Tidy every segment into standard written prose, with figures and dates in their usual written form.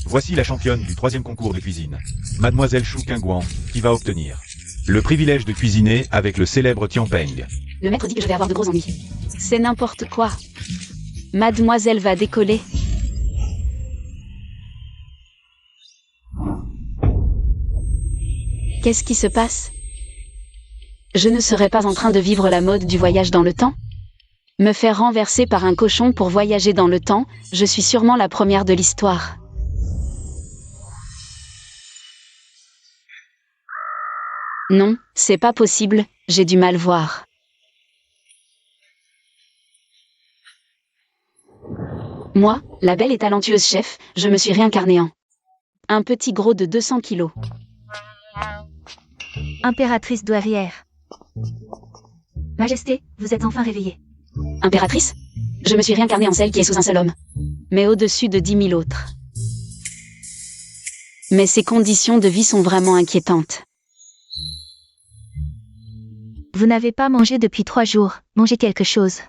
Voici la championne du 3e concours de cuisine, Mademoiselle Chou Qingguan, qui va obtenir le privilège de cuisiner avec le célèbre Tian Peng. Le maître dit que je vais avoir de gros ennuis. C'est n'importe quoi. Mademoiselle va décoller. Qu'est-ce qui se passe? Je ne serais pas en train de vivre la mode du voyage dans le temps? Me faire renverser par un cochon pour voyager dans le temps, je suis sûrement la première de l'histoire. Non, c'est pas possible, j'ai du mal voir. Moi, la belle et talentueuse chef, je me suis réincarnée en un petit gros de 200 kilos. Impératrice douairière. Majesté, vous êtes enfin réveillée. Impératrice? Je me suis réincarnée en celle qui est sous un seul homme. Mais au-dessus de 10 000 autres. Mais ces conditions de vie sont vraiment inquiétantes. Vous n'avez pas mangé depuis 3 jours, mangez quelque chose.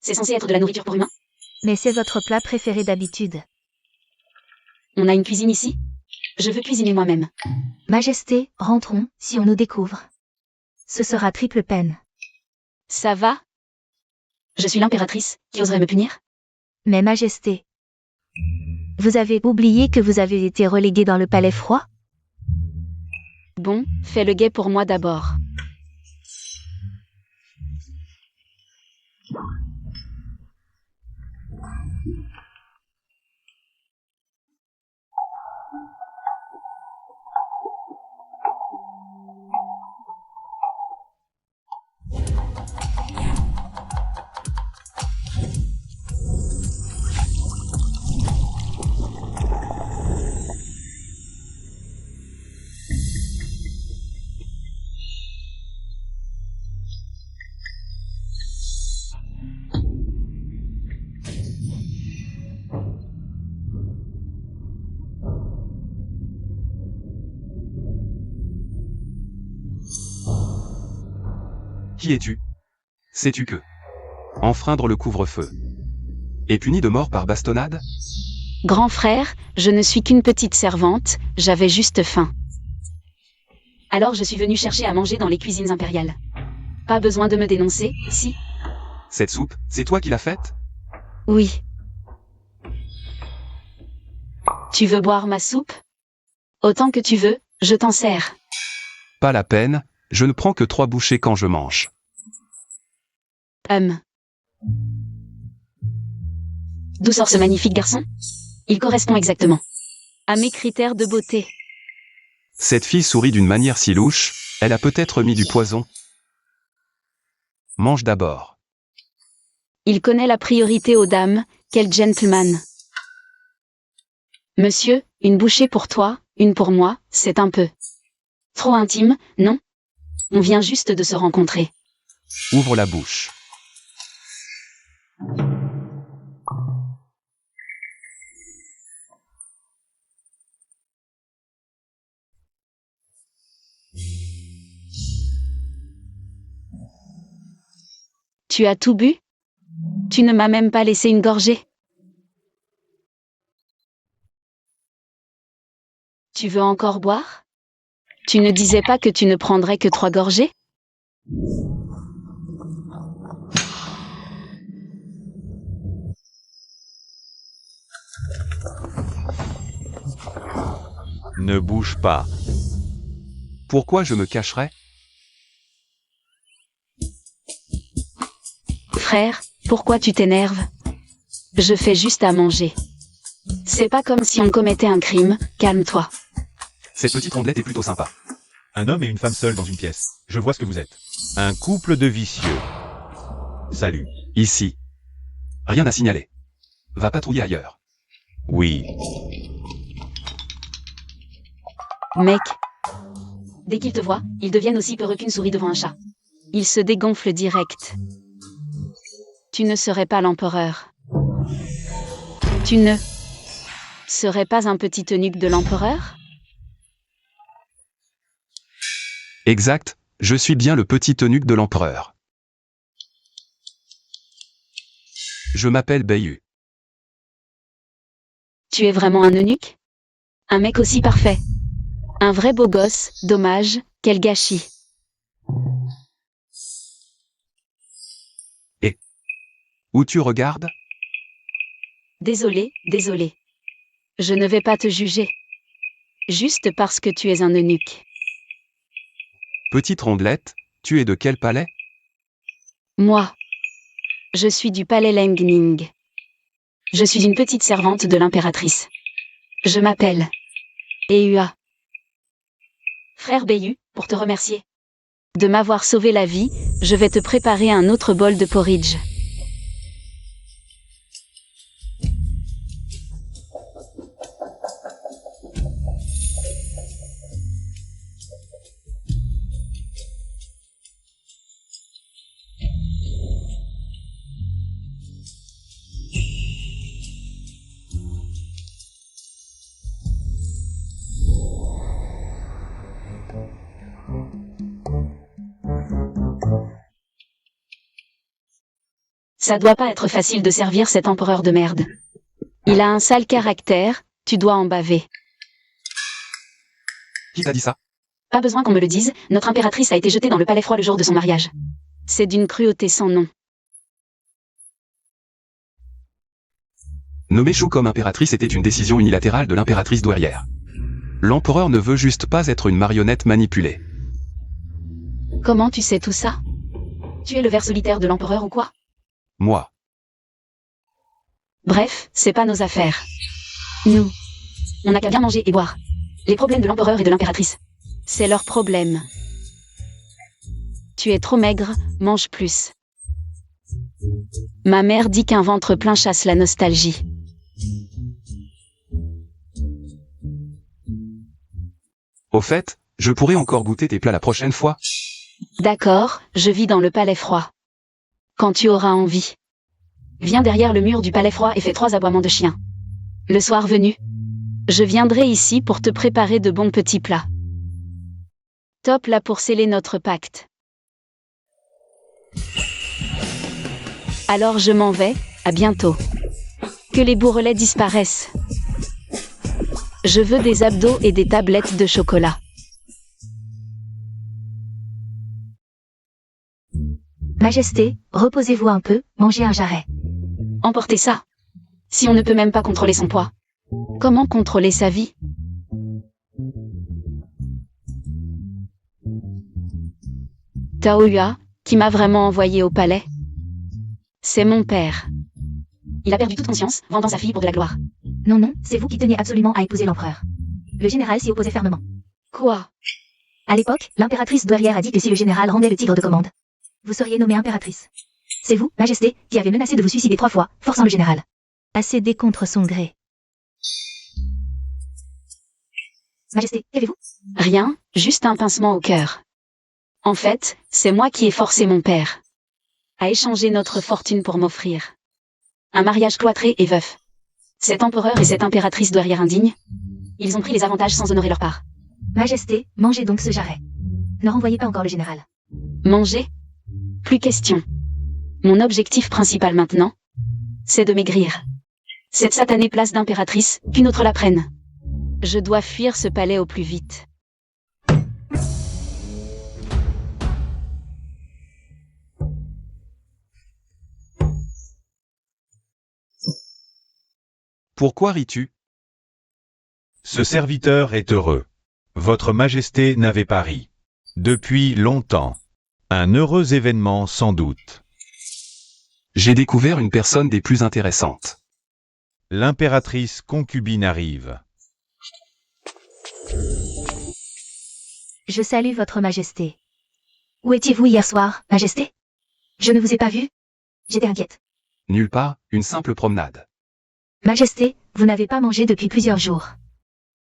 C'est censé être de la nourriture pour humains? Mais c'est votre plat préféré d'habitude. On a une cuisine ici? Je veux cuisiner moi-même. Majesté, rentrons, si on nous découvre. Ce sera triple peine. Ça va? Je suis l'impératrice, qui oserait me punir? Mais Majesté, vous avez oublié que vous avez été relégué dans le palais froid? Bon, fais le guet pour moi d'abord. Qui es-tu? Sais-tu que enfreindre le couvre-feu est puni de mort par bastonnade? Grand frère, je ne suis qu'une petite servante, j'avais juste faim. Alors je suis venue chercher à manger dans les cuisines impériales. Pas besoin de me dénoncer, si? Cette soupe, c'est toi qui l'as faite? Oui. Tu veux boire ma soupe? Autant que tu veux, je t'en sers. Pas la peine, je ne prends que 3 bouchées quand je mange. D'où sort ce magnifique garçon? Il correspond exactement à mes critères de beauté. Cette fille sourit d'une manière si louche, elle a peut-être mis du poison. Mange d'abord. Il connaît la priorité aux dames, quel gentleman. Monsieur, une bouchée pour toi, une pour moi, c'est un peu trop intime, non? On vient juste de se rencontrer. Ouvre la bouche. Tu as tout bu? Tu ne m'as même pas laissé une gorgée. Tu veux encore boire? Tu ne disais pas que tu ne prendrais que 3 gorgées? Ne bouge pas. Pourquoi je me cacherais? Frère, pourquoi tu t'énerves? Je fais juste à manger. C'est pas comme si on commettait un crime, calme-toi. Cette petite rondelette est plutôt sympa. Un homme et une femme seuls dans une pièce. Je vois ce que vous êtes. Un couple de vicieux. Salut. Ici. Rien à signaler. Va patrouiller ailleurs. Oui. Mec. Dès qu'ils te voient, ils deviennent aussi peureux qu'une souris devant un chat. Ils se dégonflent direct. Tu ne serais pas l'empereur. Tu ne serais pas un petit eunuque de l'empereur? Exact, je suis bien le petit eunuque de l'empereur. Je m'appelle Bayu. Tu es vraiment un eunuque? Un mec aussi parfait. Un vrai beau gosse, dommage, quel gâchis. Où tu regardes? Désolé, désolé. Je ne vais pas te juger. Juste parce que tu es un eunuque. Petite rondelette, tu es de quel palais? Moi. Je suis du palais Lengning. Je suis une petite servante de l'impératrice. Je m'appelle Eua. Frère Bayu, pour te remercier de m'avoir sauvé la vie, je vais te préparer un autre bol de porridge. Ça doit pas être facile de servir cet empereur de merde. Il a un sale caractère, tu dois en baver. Qui t'a dit ça? Pas besoin qu'on me le dise, notre impératrice a été jetée dans le palais froid le jour de son mariage. C'est d'une cruauté sans nom. Nommer Chou comme impératrice était une décision unilatérale de l'impératrice douairière. L'empereur ne veut juste pas être une marionnette manipulée. Comment tu sais tout ça? Tu es le ver solitaire de l'empereur ou quoi? Moi. Bref, c'est pas nos affaires. Nous, on n'a qu'à bien manger et boire. Les problèmes de l'empereur et de l'impératrice, c'est leur problème. Tu es trop maigre, mange plus. Ma mère dit qu'un ventre plein chasse la nostalgie. Au fait, je pourrais encore goûter tes plats la prochaine fois. D'accord, je vis dans le palais froid. Quand tu auras envie. Viens derrière le mur du palais froid et fais 3 aboiements de chien. Le soir venu, je viendrai ici pour te préparer de bons petits plats. Top là pour sceller notre pacte. Alors je m'en vais, à bientôt. Que les bourrelets disparaissent. Je veux des abdos et des tablettes de chocolat. Majesté, reposez-vous un peu, mangez un jarret. Emportez ça. Si on ne peut même pas contrôler son poids, comment contrôler sa vie? Taoyua, qui m'a vraiment envoyé au palais? C'est mon père. Il a perdu toute conscience, vendant sa fille pour de la gloire. Non, non, c'est vous qui teniez absolument à épouser l'empereur. Le général s'y opposait fermement. Quoi? À l'époque, l'impératrice douairière a dit que si le général rendait le tigre de commande, vous seriez nommée impératrice. C'est vous, Majesté, qui avez menacé de vous suicider 3 fois, forçant le général à céder contre son gré. Majesté, qu'avez-vous? Rien, juste un pincement au cœur. En fait, c'est moi qui ai forcé mon père à échanger notre fortune pour m'offrir un mariage cloîtré et veuf. Cet empereur et cette impératrice douairière indigne, ils ont pris les avantages sans honorer leur part. Majesté, mangez donc ce jarret. Ne renvoyez pas encore le général. Manger? Plus question. Mon objectif principal maintenant, c'est de maigrir. Cette satanée place d'impératrice, qu'une autre la prenne. Je dois fuir ce palais au plus vite. Pourquoi ris-tu? Ce serviteur est heureux. Votre Majesté n'avait pas ri. Depuis longtemps. Un heureux événement sans doute. J'ai découvert une personne des plus intéressantes. L'impératrice concubine arrive. Je salue votre Majesté. Où étiez-vous hier soir, Majesté? Je ne vous ai pas vu. J'étais inquiète. Nulle part, une simple promenade. Majesté, vous n'avez pas mangé depuis plusieurs jours.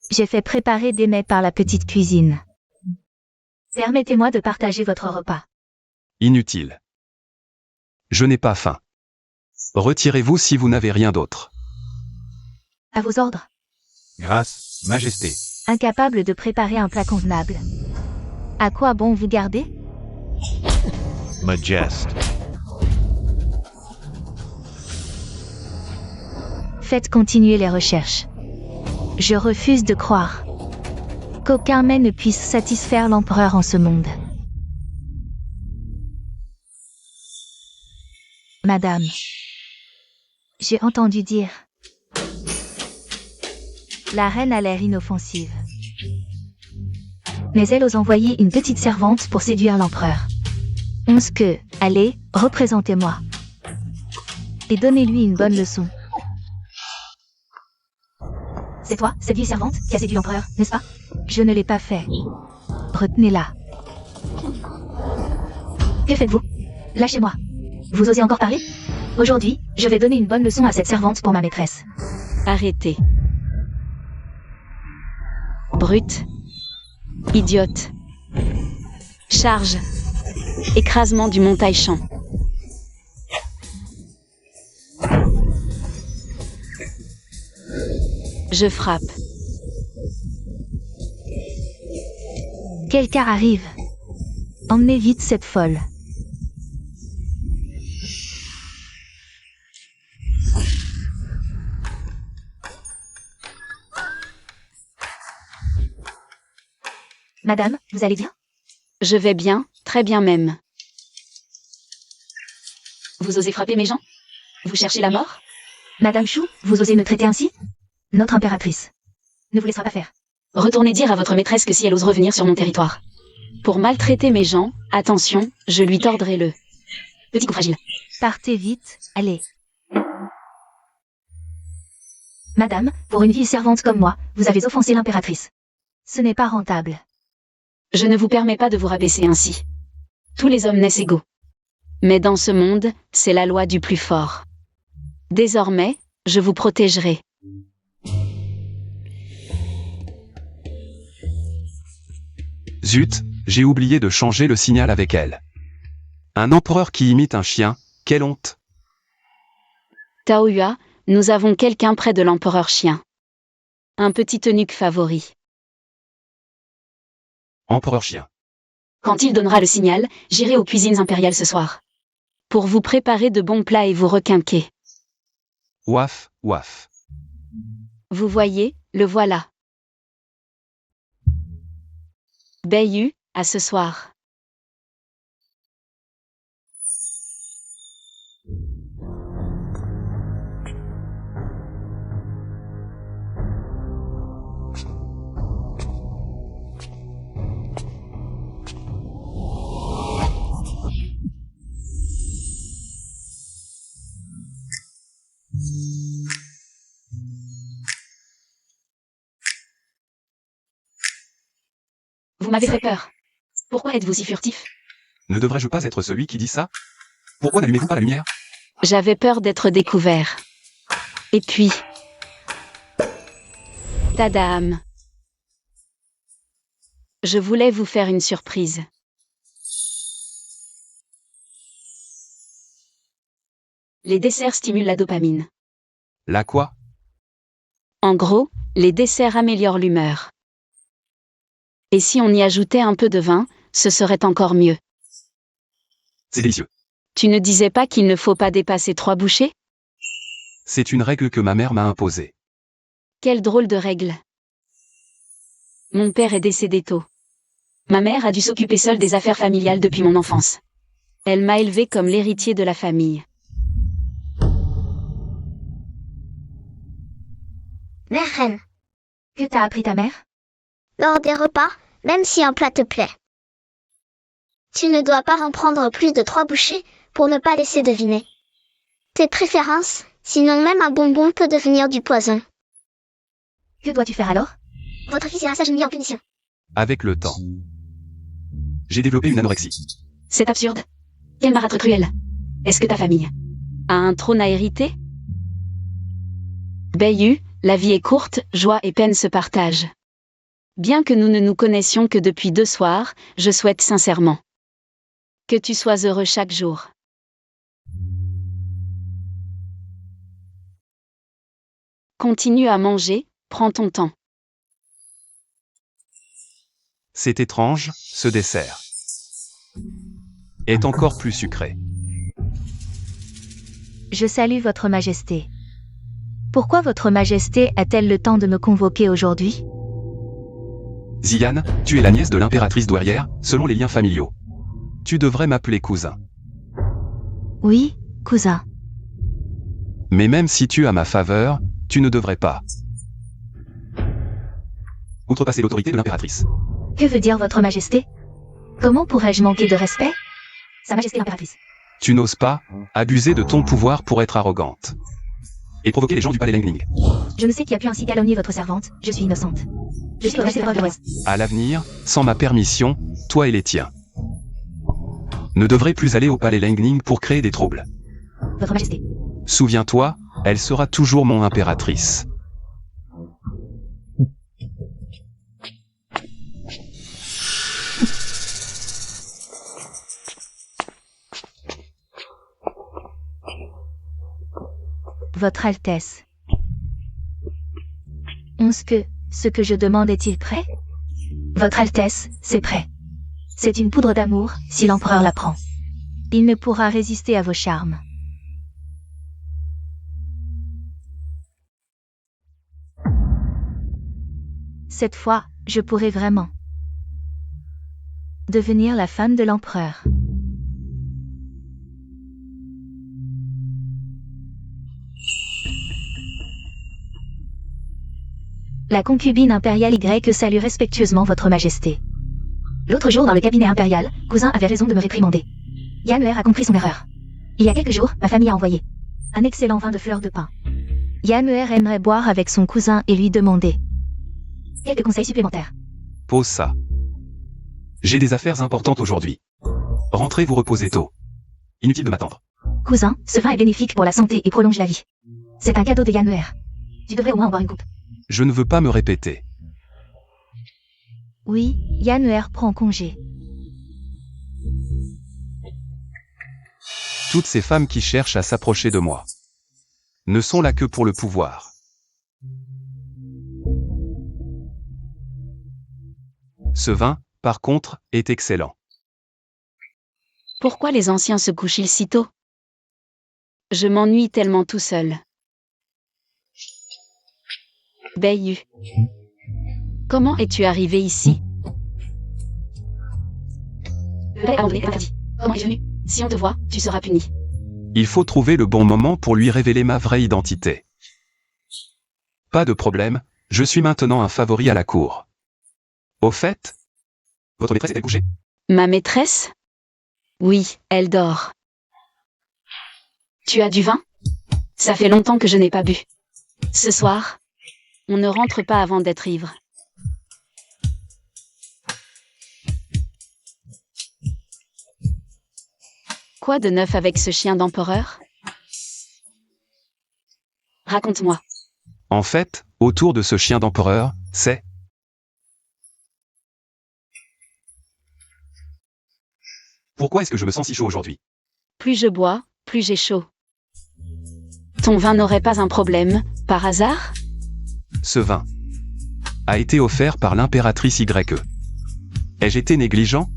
J'ai fait préparer des mets par la petite cuisine. Permettez-moi de partager votre repas. Inutile. Je n'ai pas faim. Retirez-vous si vous n'avez rien d'autre. À vos ordres. Grâce, Majesté. Incapable de préparer un plat convenable. À quoi bon vous garder? Majest. Faites continuer les recherches. Je refuse de croire qu'aucun mets ne puisse satisfaire l'empereur en ce monde. Madame, j'ai entendu dire. La reine a l'air inoffensive. Mais elle ose envoyer une petite servante pour séduire l'empereur. Onze que, allez, représentez-moi. Et donnez-lui une bonne leçon. C'est toi, cette vieille servante, qui a séduit l'empereur, n'est-ce pas? Je ne l'ai pas fait. Retenez-la. Que faites-vous? Lâchez-moi. Vous osez encore parler? Aujourd'hui, je vais donner une bonne leçon à cette servante pour ma maîtresse. Arrêtez. Brute. Idiote. Charge. Écrasement du montaille-champ. Je frappe. Quelqu'un arrive. Emmenez vite cette folle. Madame, vous allez bien? Je vais bien, très bien même. Vous osez frapper mes gens? Vous cherchez la mort? Madame Chou, vous osez me traiter ainsi? Notre impératrice ne vous laissera pas faire. Retournez dire à votre maîtresse que si elle ose revenir sur mon territoire pour maltraiter mes gens, attention, je lui tordrai le petit coup fragile. Partez vite, allez. Madame, pour une vieille servante comme moi, vous avez offensé l'impératrice. Ce n'est pas rentable. Je ne vous permets pas de vous rabaisser ainsi. Tous les hommes naissent égaux. Mais dans ce monde, c'est la loi du plus fort. Désormais, je vous protégerai. Zut, j'ai oublié de changer le signal avec elle. Un empereur qui imite un chien, quelle honte! Taoyua, nous avons quelqu'un près de l'empereur chien. Un petit eunuque favori. Empereur chien. Quand il donnera le signal, j'irai aux cuisines impériales ce soir. Pour vous préparer de bons plats et vous requinquer. Ouaf, ouaf. Vous voyez, le voilà. Bayu, à ce soir. Vous m'avez fait peur. Pourquoi êtes-vous si furtif? Ne devrais-je pas être celui qui dit ça? Pourquoi n'allumez-vous pas la lumière? J'avais peur d'être découvert. Et puis... Tadam. Je voulais vous faire une surprise. Les desserts stimulent la dopamine. La quoi? En gros, les desserts améliorent l'humeur. Et si on y ajoutait un peu de vin, ce serait encore mieux. C'est délicieux. Tu ne disais pas qu'il ne faut pas dépasser 3 bouchées? C'est une règle que ma mère m'a imposée. Quelle drôle de règle. Mon père est décédé tôt. Ma mère a dû s'occuper seule des affaires familiales depuis mon enfance. Elle m'a élevé comme l'héritier de la famille. Mère reine, Que t'a appris ta mère? lors des repas, même si un plat te plaît, tu ne dois pas en prendre plus de 3 bouchées pour ne pas laisser deviner tes préférences, sinon même un bonbon peut devenir du poison. Que dois-tu faire alors? Votre fils ira s'agenouiller en punition. Avec le temps, j'ai développé une anorexie. C'est absurde. Quel marâtre cruel. Est-ce que ta famille a un trône à hériter? Bayu, la vie est courte, joie et peine se partagent. Bien que nous ne nous connaissions que depuis 2 soirs, je souhaite sincèrement que tu sois heureux chaque jour. Continue à manger, prends ton temps. C'est étrange, ce dessert est encore plus sucré. Je salue votre majesté. Pourquoi votre majesté a-t-elle le temps de me convoquer aujourd'hui? Ziane, tu es la nièce de l'impératrice douairière, selon les liens familiaux. Tu devrais m'appeler cousin. Oui, cousin. Mais même si tu as ma faveur, tu ne devrais pas outrepasser l'autorité de l'impératrice. Que veut dire votre majesté? Comment pourrais-je manquer de respect? Sa majesté l'impératrice. Tu n'oses pas abuser de ton pouvoir pour être arrogante et provoquer les gens du palais Lengling. Je ne sais qui a pu ainsi calomnier votre servante, je suis innocente. Je suis au reste des preuves de l'Ouest. À l'avenir, sans ma permission, toi et les tiens ne devrez plus aller au palais Lengling pour créer des troubles. Votre majesté. Souviens-toi, elle sera toujours mon impératrice. Votre Altesse. Ce que je demande est-il prêt? Votre Altesse, c'est prêt. C'est une poudre d'amour, si l'empereur la prend. Il ne pourra résister à vos charmes. Cette fois, je pourrai vraiment devenir la femme de l'empereur. La concubine impériale Y salue respectueusement votre majesté. L'autre jour dans le cabinet impérial, cousin avait raison de me réprimander. Yanner a compris son erreur. Il y a quelques jours, ma famille a envoyé un excellent vin de fleurs de pin. Yanner aimerait boire avec son cousin et lui demander quelques conseils supplémentaires. Pose ça. J'ai des affaires importantes aujourd'hui. Rentrez vous reposer tôt. Inutile de m'attendre. Cousin, ce vin est bénéfique pour la santé et prolonge la vie. C'est un cadeau de Yanner. Tu devrais au moins en boire une coupe. Je ne veux pas me répéter. Oui, Yanner prend congé. Toutes ces femmes qui cherchent à s'approcher de moi ne sont là que pour le pouvoir. Ce vin, par contre, est excellent. Pourquoi les anciens se couchent-ils si tôt? Je m'ennuie tellement tout seul. Bayu. Comment es-tu arrivé ici? Le palais a ordonné l'interdit. Comment es-tu venu? Si on te voit, tu seras puni. Il faut trouver le bon moment pour lui révéler ma vraie identité. Pas de problème, je suis maintenant un favori à la cour. Au fait, votre maîtresse est-elle couchée? Ma maîtresse? Oui, elle dort. Tu as du vin? Ça fait longtemps que je n'ai pas bu. Ce soir, on ne rentre pas avant d'être ivre. Quoi de neuf avec ce chien d'empereur? Raconte-moi. En fait, autour de ce chien d'empereur, c'est... Pourquoi est-ce que je me sens si chaud aujourd'hui? Plus je bois, plus j'ai chaud. Ton vin n'aurait pas un problème, par hasard? Ce vin a été offert par l'impératrice YE. Ai-je été négligent?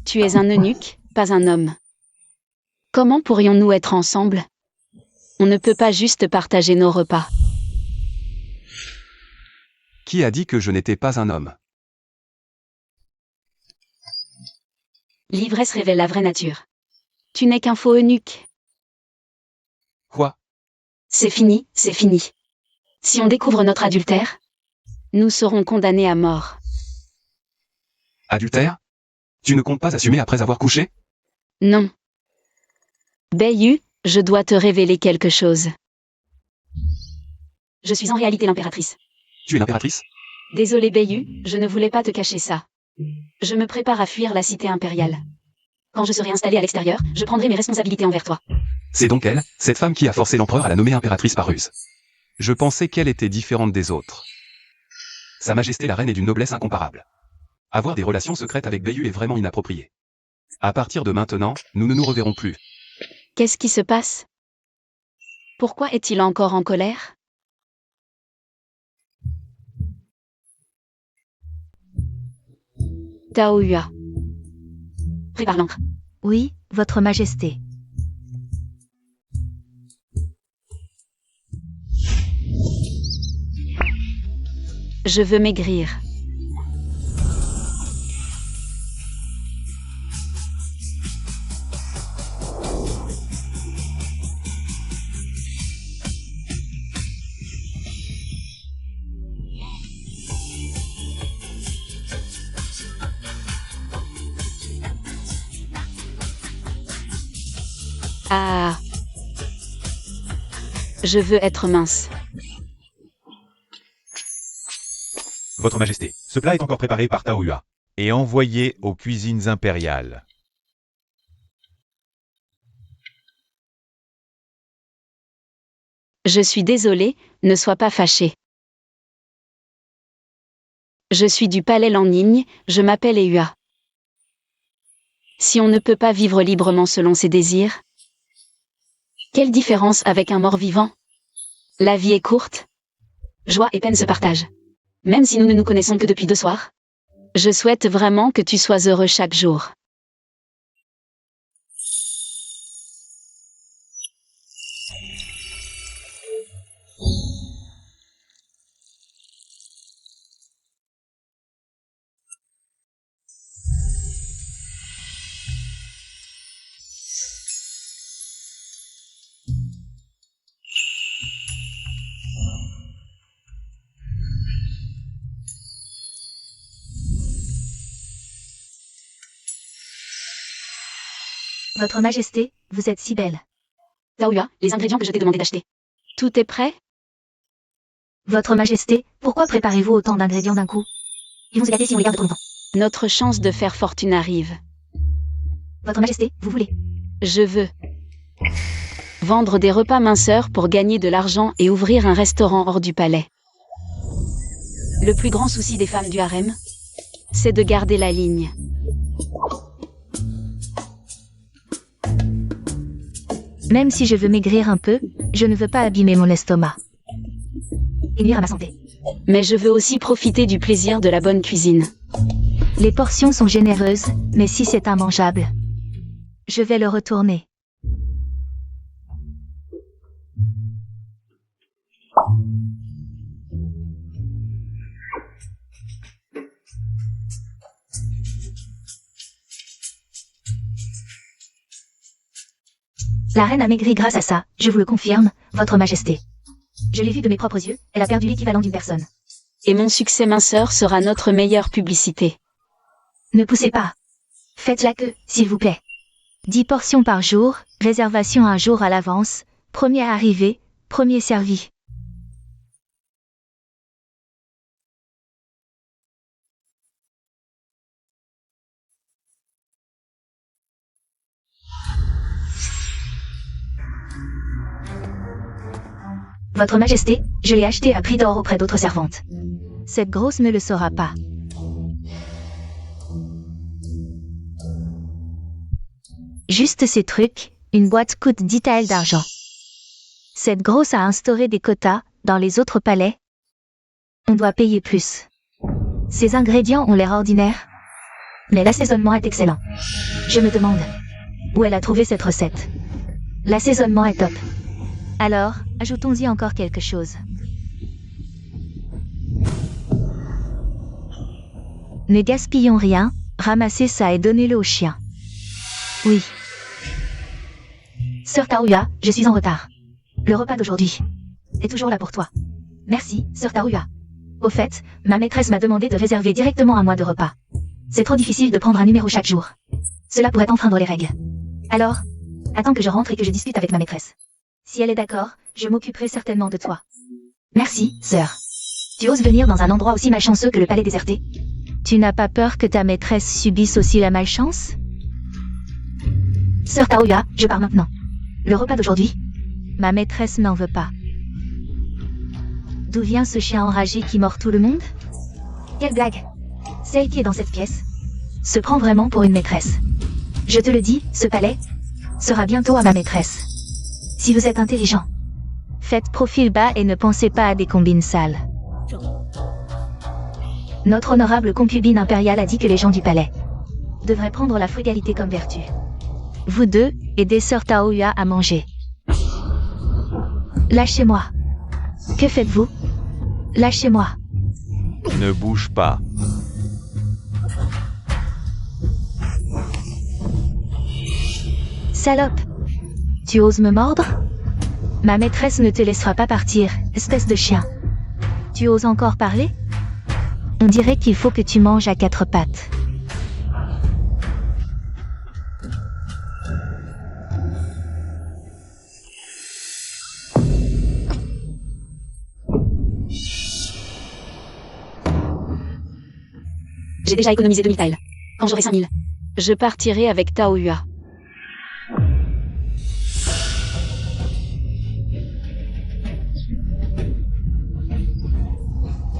Tu es un eunuque, pas un homme. Comment pourrions-nous être ensemble? On ne peut pas juste partager nos repas. Qui a dit que je n'étais pas un homme? L'ivresse révèle la vraie nature. Tu n'es qu'un faux eunuque. Quoi? C'est fini, c'est fini. Si on découvre notre adultère, nous serons condamnés à mort. Adultère? Tu ne comptes pas assumer après avoir couché? Non. Bayu, je dois te révéler quelque chose. Je suis en réalité l'impératrice. Tu es l'impératrice? Désolé Bayu, je ne voulais pas te cacher ça. Je me prépare à fuir la cité impériale. Quand je serai installée à l'extérieur, je prendrai mes responsabilités envers toi. C'est donc elle, cette femme qui a forcé l'empereur à la nommer impératrice par ruse. Je pensais qu'elle était différente des autres. Sa Majesté la Reine est d'une noblesse incomparable. Avoir des relations secrètes avec Bayu est vraiment inapproprié. À partir de maintenant, nous ne nous reverrons plus. Qu'est-ce qui se passe? Pourquoi est-il encore en colère? Taoyua. Prépare l'encre. Oui, Votre Majesté. Je veux maigrir. Ah. Je veux être mince. Votre Majesté, ce plat est encore préparé par Taoyua et envoyé aux cuisines impériales. Je suis désolé, ne sois pas fâché. Je suis du palais Lannigne, je m'appelle Eua. Si on ne peut pas vivre librement selon ses désirs, quelle différence avec un mort-vivant? La vie est courte. Joie et peine se partagent. Même si nous ne nous connaissons que depuis 2 soirs. Je souhaite vraiment que tu sois heureux chaque jour. Votre Majesté, vous êtes si belle. Taoyua, les ingrédients que je t'ai demandé d'acheter. Tout est prêt? Votre Majesté, pourquoi préparez-vous autant d'ingrédients d'un coup? Ils vont se gâter si on les garde trop longtemps. Notre chance de faire fortune arrive. Votre Majesté, vous voulez? Je veux vendre des repas minceurs pour gagner de l'argent et ouvrir un restaurant hors du palais. Le plus grand souci des femmes du harem, c'est de garder la ligne. Même si je veux maigrir un peu, je ne veux pas abîmer mon estomac. Et nuire à ma santé. Mais je veux aussi profiter du plaisir de la bonne cuisine. Les portions sont généreuses, mais si c'est immangeable, je vais le retourner. La reine a maigri grâce à ça, je vous le confirme, Votre Majesté. Je l'ai vu de mes propres yeux, elle a perdu l'équivalent d'une personne. Et mon succès minceur sera notre meilleure publicité. Ne poussez pas. Faites-la que, s'il vous plaît. 10 portions par jour, réservation un jour à l'avance, premier arrivé, premier servi. Votre Majesté, je l'ai acheté à prix d'or auprès d'autres servantes. Cette grosse ne le saura pas. Juste ces trucs, une boîte coûte 10 taels d'argent. Cette grosse a instauré des quotas, dans les autres palais. On doit payer plus. Ces ingrédients ont l'air ordinaires, mais l'assaisonnement est excellent. Je me demande où elle a trouvé cette recette. L'assaisonnement est top. Alors, ajoutons-y encore quelque chose. Ne gaspillons rien, ramassez ça et donnez-le au chien. Oui. Sœur Taoyua, je suis en retard. Le repas d'aujourd'hui est toujours là pour toi. Merci, Sœur Taoyua. Au fait, ma maîtresse m'a demandé de réserver directement un mois de repas. C'est trop difficile de prendre un numéro chaque jour. Cela pourrait enfreindre les règles. Alors, attends que je rentre et que je discute avec ma maîtresse. Si elle est d'accord, je m'occuperai certainement de toi. Merci, sœur. Tu oses venir dans un endroit aussi malchanceux que le palais déserté? Tu n'as pas peur que ta maîtresse subisse aussi la malchance? Sœur Taoyua, je pars maintenant. Le repas d'aujourd'hui? Ma maîtresse n'en veut pas. D'où vient ce chien enragé qui mord tout le monde? Quelle blague! Celle qui est dans cette pièce se prend vraiment pour une maîtresse. Je te le dis, ce palais sera bientôt à ma maîtresse. Si vous êtes intelligent, faites profil bas et ne pensez pas à des combines sales. Notre honorable concubine impériale a dit que les gens du palais devraient prendre la frugalité comme vertu. Vous deux, aidez sœur Taoyuan à manger. Lâchez-moi. Que faites-vous? Lâchez-moi. Ne bouge pas. Salope. Tu oses me mordre? Ma maîtresse ne te laissera pas partir, espèce de chien. Tu oses encore parler? On dirait qu'il faut que tu manges à quatre pattes. J'ai déjà économisé 2000 tiles. Quand j'aurai 5000, je partirai avec Taoyuan.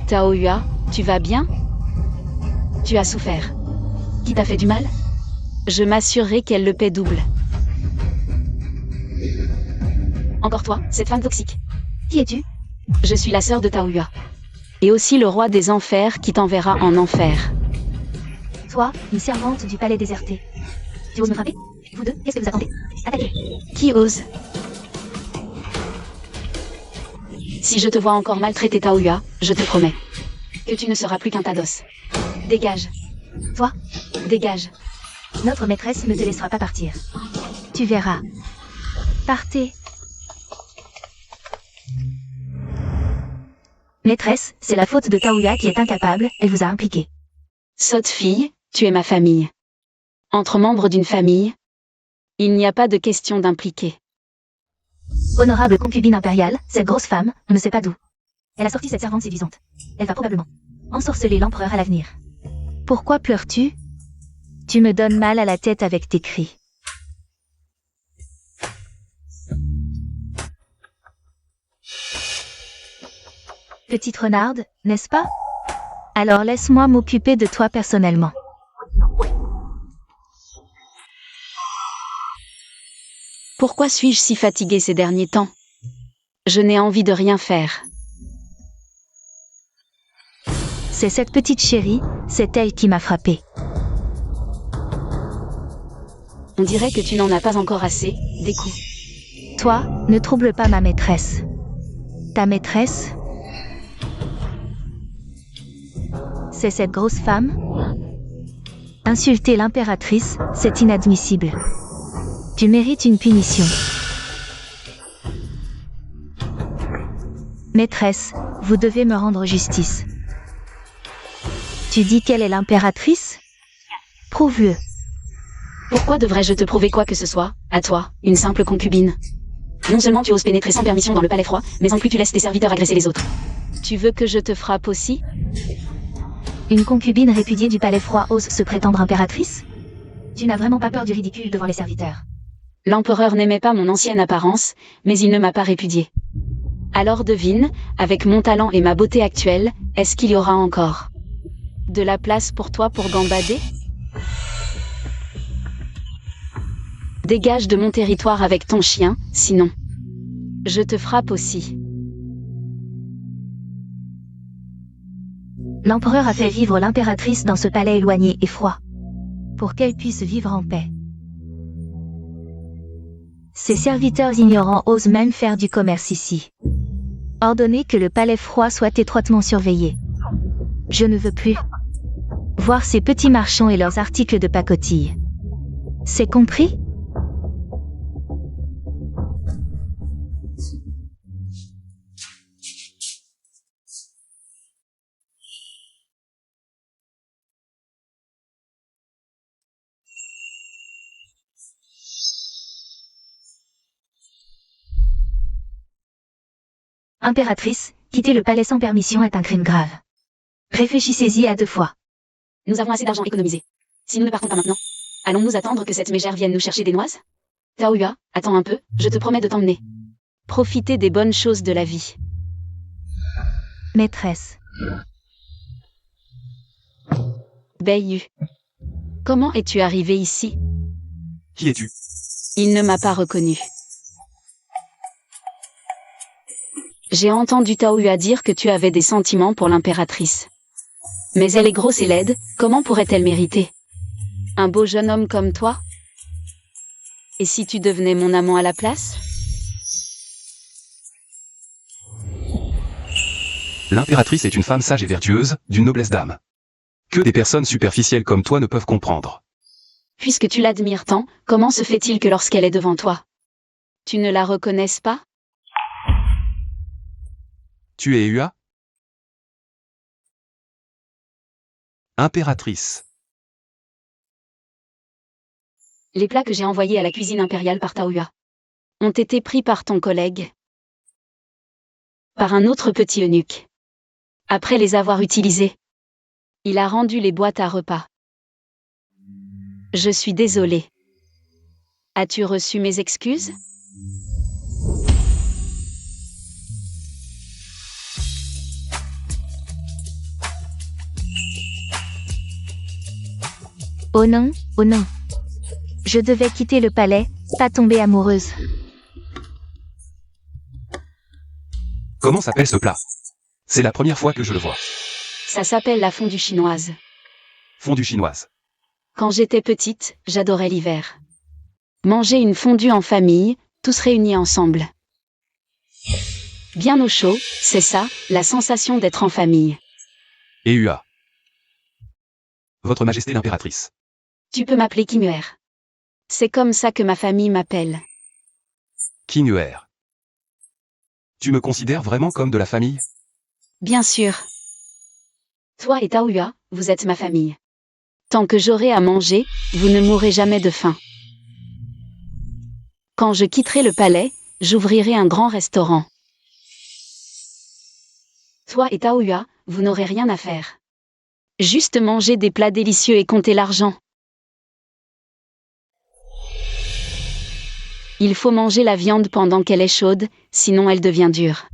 Taoyuan, tu vas bien? Tu as souffert. Qui t'a fait du mal? Je m'assurerai qu'elle le paie double. Encore toi, cette femme toxique. Qui es-tu? Je suis la sœur de Taoyuan. Et aussi le roi des enfers qui t'enverra en enfer. Toi, une servante du palais déserté. Tu oses me frapper? Vous deux, qu'est-ce que vous attendez? Attaquez. Qui ose? Si je te vois encore maltraiter Taoyuan, je te promets que tu ne seras plus qu'un tas d'os. Dégage. Toi, Dégage. notre maîtresse ne te laissera pas partir. Tu verras. Partez. Maîtresse, c'est la faute de Taoyuan qui est incapable, elle vous a impliqué. Sotte fille, tu es ma famille. Entre membres d'une famille, il n'y a pas de question d'impliquer. Honorable concubine impériale, cette grosse femme, on ne sait pas d'où. Elle a sorti cette servante séduisante. Elle va probablement ensorceler l'empereur à l'avenir. Pourquoi pleures-tu? Tu me donnes mal à la tête avec tes cris. Petite renarde, n'est-ce pas? Alors laisse-moi m'occuper de toi personnellement. Pourquoi suis-je si fatiguée ces derniers temps? Je n'ai envie de rien faire. C'est cette petite chérie, c'est elle qui m'a frappée. On dirait que tu n'en as pas encore assez, des coups. Toi, ne trouble pas ma maîtresse. Ta maîtresse? C'est cette grosse femme? Insulter l'impératrice, c'est inadmissible. Tu mérites une punition. Maîtresse, vous devez me rendre justice. Tu dis qu'elle est l'impératrice? Prouve-le. Pourquoi devrais-je te prouver quoi que ce soit, à toi, une simple concubine? Non seulement tu oses pénétrer sans permission dans le palais froid, mais en plus tu laisses tes serviteurs agresser les autres. Tu veux que je te frappe aussi? Une concubine répudiée du palais froid ose se prétendre impératrice? Tu n'as vraiment pas peur du ridicule devant les serviteurs? L'empereur n'aimait pas mon ancienne apparence, mais il ne m'a pas répudiée. Alors devine, avec mon talent et ma beauté actuelle, est-ce qu'il y aura encore de la place pour toi pour gambader? Dégage de mon territoire avec ton chien, sinon je te frappe aussi. L'empereur a fait vivre l'impératrice dans ce palais éloigné et froid, pour qu'elle puisse vivre en paix. Ses serviteurs ignorants osent même faire du commerce ici. Ordonnez que le palais froid soit étroitement surveillé. Je ne veux plus voir ces petits marchands et leurs articles de pacotille. C'est compris? Impératrice, quitter le palais sans permission est un crime grave. Réfléchissez-y à deux fois. Nous avons assez d'argent économisé. Si nous ne partons pas maintenant, allons-nous attendre que cette mégère vienne nous chercher des noises? Taoyuan, attends un peu, je te promets de t'emmener. Profiter des bonnes choses de la vie. Maîtresse. Beiyu. Comment es-tu arrivé ici? Qui es-tu? Il ne m'a pas reconnu. J'ai entendu Taoyuan dire que tu avais des sentiments pour l'impératrice. Mais elle est grosse et laide, comment pourrait-elle mériter un beau jeune homme comme toi? Et si tu devenais mon amant à la place? L'impératrice est une femme sage et vertueuse, d'une noblesse d'âme. Que des personnes superficielles comme toi ne peuvent comprendre. Puisque tu l'admires tant, comment se fait-il que lorsqu'elle est devant toi, tu ne la reconnaisses pas? Tu es Ua? Impératrice. Les plats que j'ai envoyés à la cuisine impériale par Taoyua ont été pris par ton collègue, par un autre petit eunuque. Après les avoir utilisés, il a rendu les boîtes à repas. Je suis désolée. As-tu reçu mes excuses? Oh non, oh non. Je devais quitter le palais, pas tomber amoureuse. Comment s'appelle ce plat? C'est la première fois que je le vois. Ça s'appelle la fondue chinoise. Fondue chinoise. Quand j'étais petite, j'adorais l'hiver. Manger une fondue en famille, tous réunis ensemble. Bien au chaud, c'est ça, la sensation d'être en famille. Et Ua. Votre Majesté l'impératrice. Tu peux m'appeler Kinuer. C'est comme ça que ma famille m'appelle. Kinuer. Tu me considères vraiment comme de la famille? Bien sûr. Toi et Taoyua, vous êtes ma famille. Tant que j'aurai à manger, vous ne mourrez jamais de faim. Quand je quitterai le palais, j'ouvrirai un grand restaurant. Toi et Taoyua, vous n'aurez rien à faire. Juste manger des plats délicieux et compter l'argent. Il faut manger la viande pendant qu'elle est chaude, sinon elle devient dure.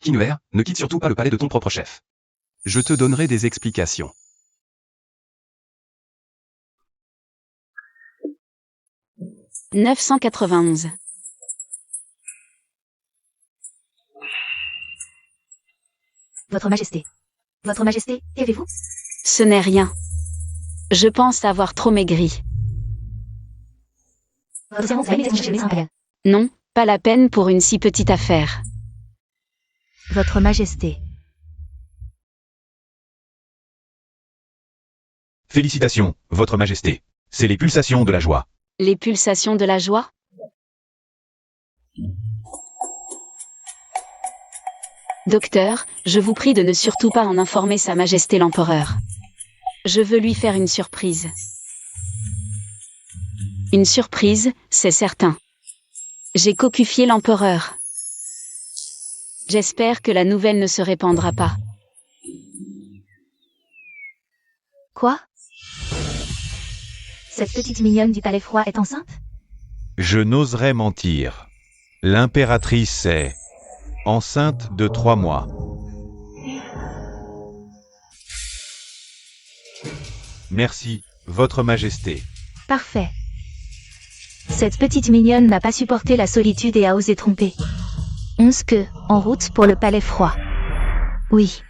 Kinuer, ne quitte surtout pas le palais de ton propre chef. Je te donnerai des explications. « 991. Votre Majesté. Votre Majesté, qu'avez-vous? Ce n'est rien. Je pense avoir trop maigri. Votre servante a mis les chez impériale. Non, pas la peine pour une si petite affaire. Votre Majesté. Félicitations, Votre Majesté. C'est les pulsations de la joie. Les pulsations de la joie? Docteur, je vous prie de ne surtout pas en informer Sa Majesté l'Empereur. Je veux lui faire une surprise. Une surprise, c'est certain. J'ai cocufié l'Empereur. J'espère que la nouvelle ne se répandra pas. Quoi? Cette petite mignonne du palais froid est enceinte? Je n'oserais mentir. L'impératrice est enceinte de 3 mois. Merci, Votre Majesté. Parfait. Cette petite mignonne n'a pas supporté la solitude et a osé tromper. 11 que, en route pour le palais froid. Oui.